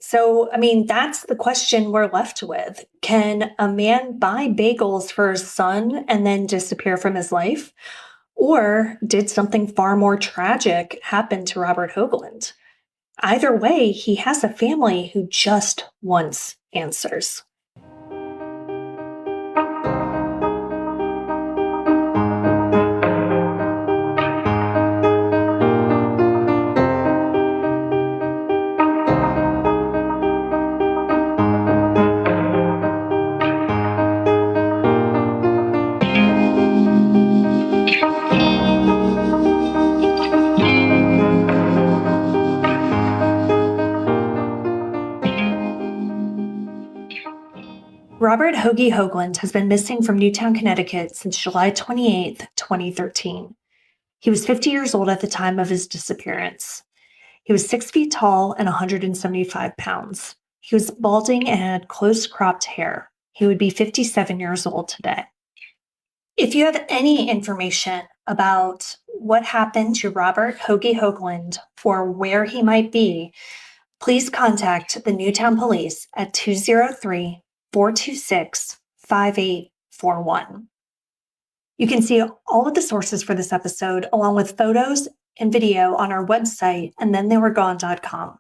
So, I mean, that's the question we're left with. Can a man buy bagels for his son and then disappear from his life? Or did something far more tragic happen to Robert Hoagland? Either way, he has a family who just wants answers. Robert Hoagie Hoagland has been missing from Newtown, Connecticut since July 28, 2013. He was 50 years old at the time of his disappearance. He was 6 feet tall and 175 pounds. He was balding and had close-cropped hair. He would be 57 years old today. If you have any information about what happened to Robert Hoagie Hoagland or where he might be, please contact the Newtown Police at 203-426-5841. You can see all of the sources for this episode, along with photos and video, on our website, andthentheyweregone.com.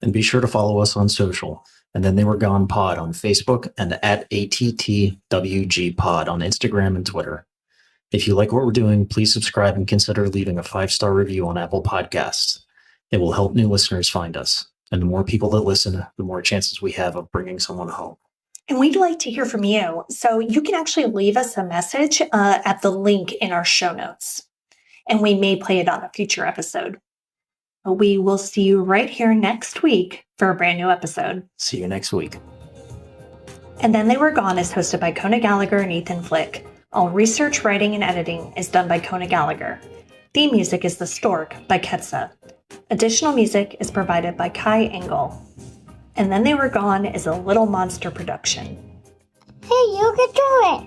And be sure to follow us on social, And Then They Were Gone Pod on Facebook and at ATTWG Pod on Instagram and Twitter. If you like what we're doing, please subscribe and consider leaving a 5-star review on Apple Podcasts. It will help new listeners find us. And the more people that listen, the more chances we have of bringing someone home. And we'd like to hear from you. So you can actually leave us a message at the link in our show notes. And we may play it on a future episode. We will see you right here next week for a brand new episode. See you next week. And Then They Were Gone is hosted by Kona Gallagher and Ethan Flick. All research, writing, and editing is done by Kona Gallagher. Theme music is The Stork by Ketsa. Additional music is provided by Kai Engel. And Then They Were Gone is a Little Monster production. Hey, you can do it!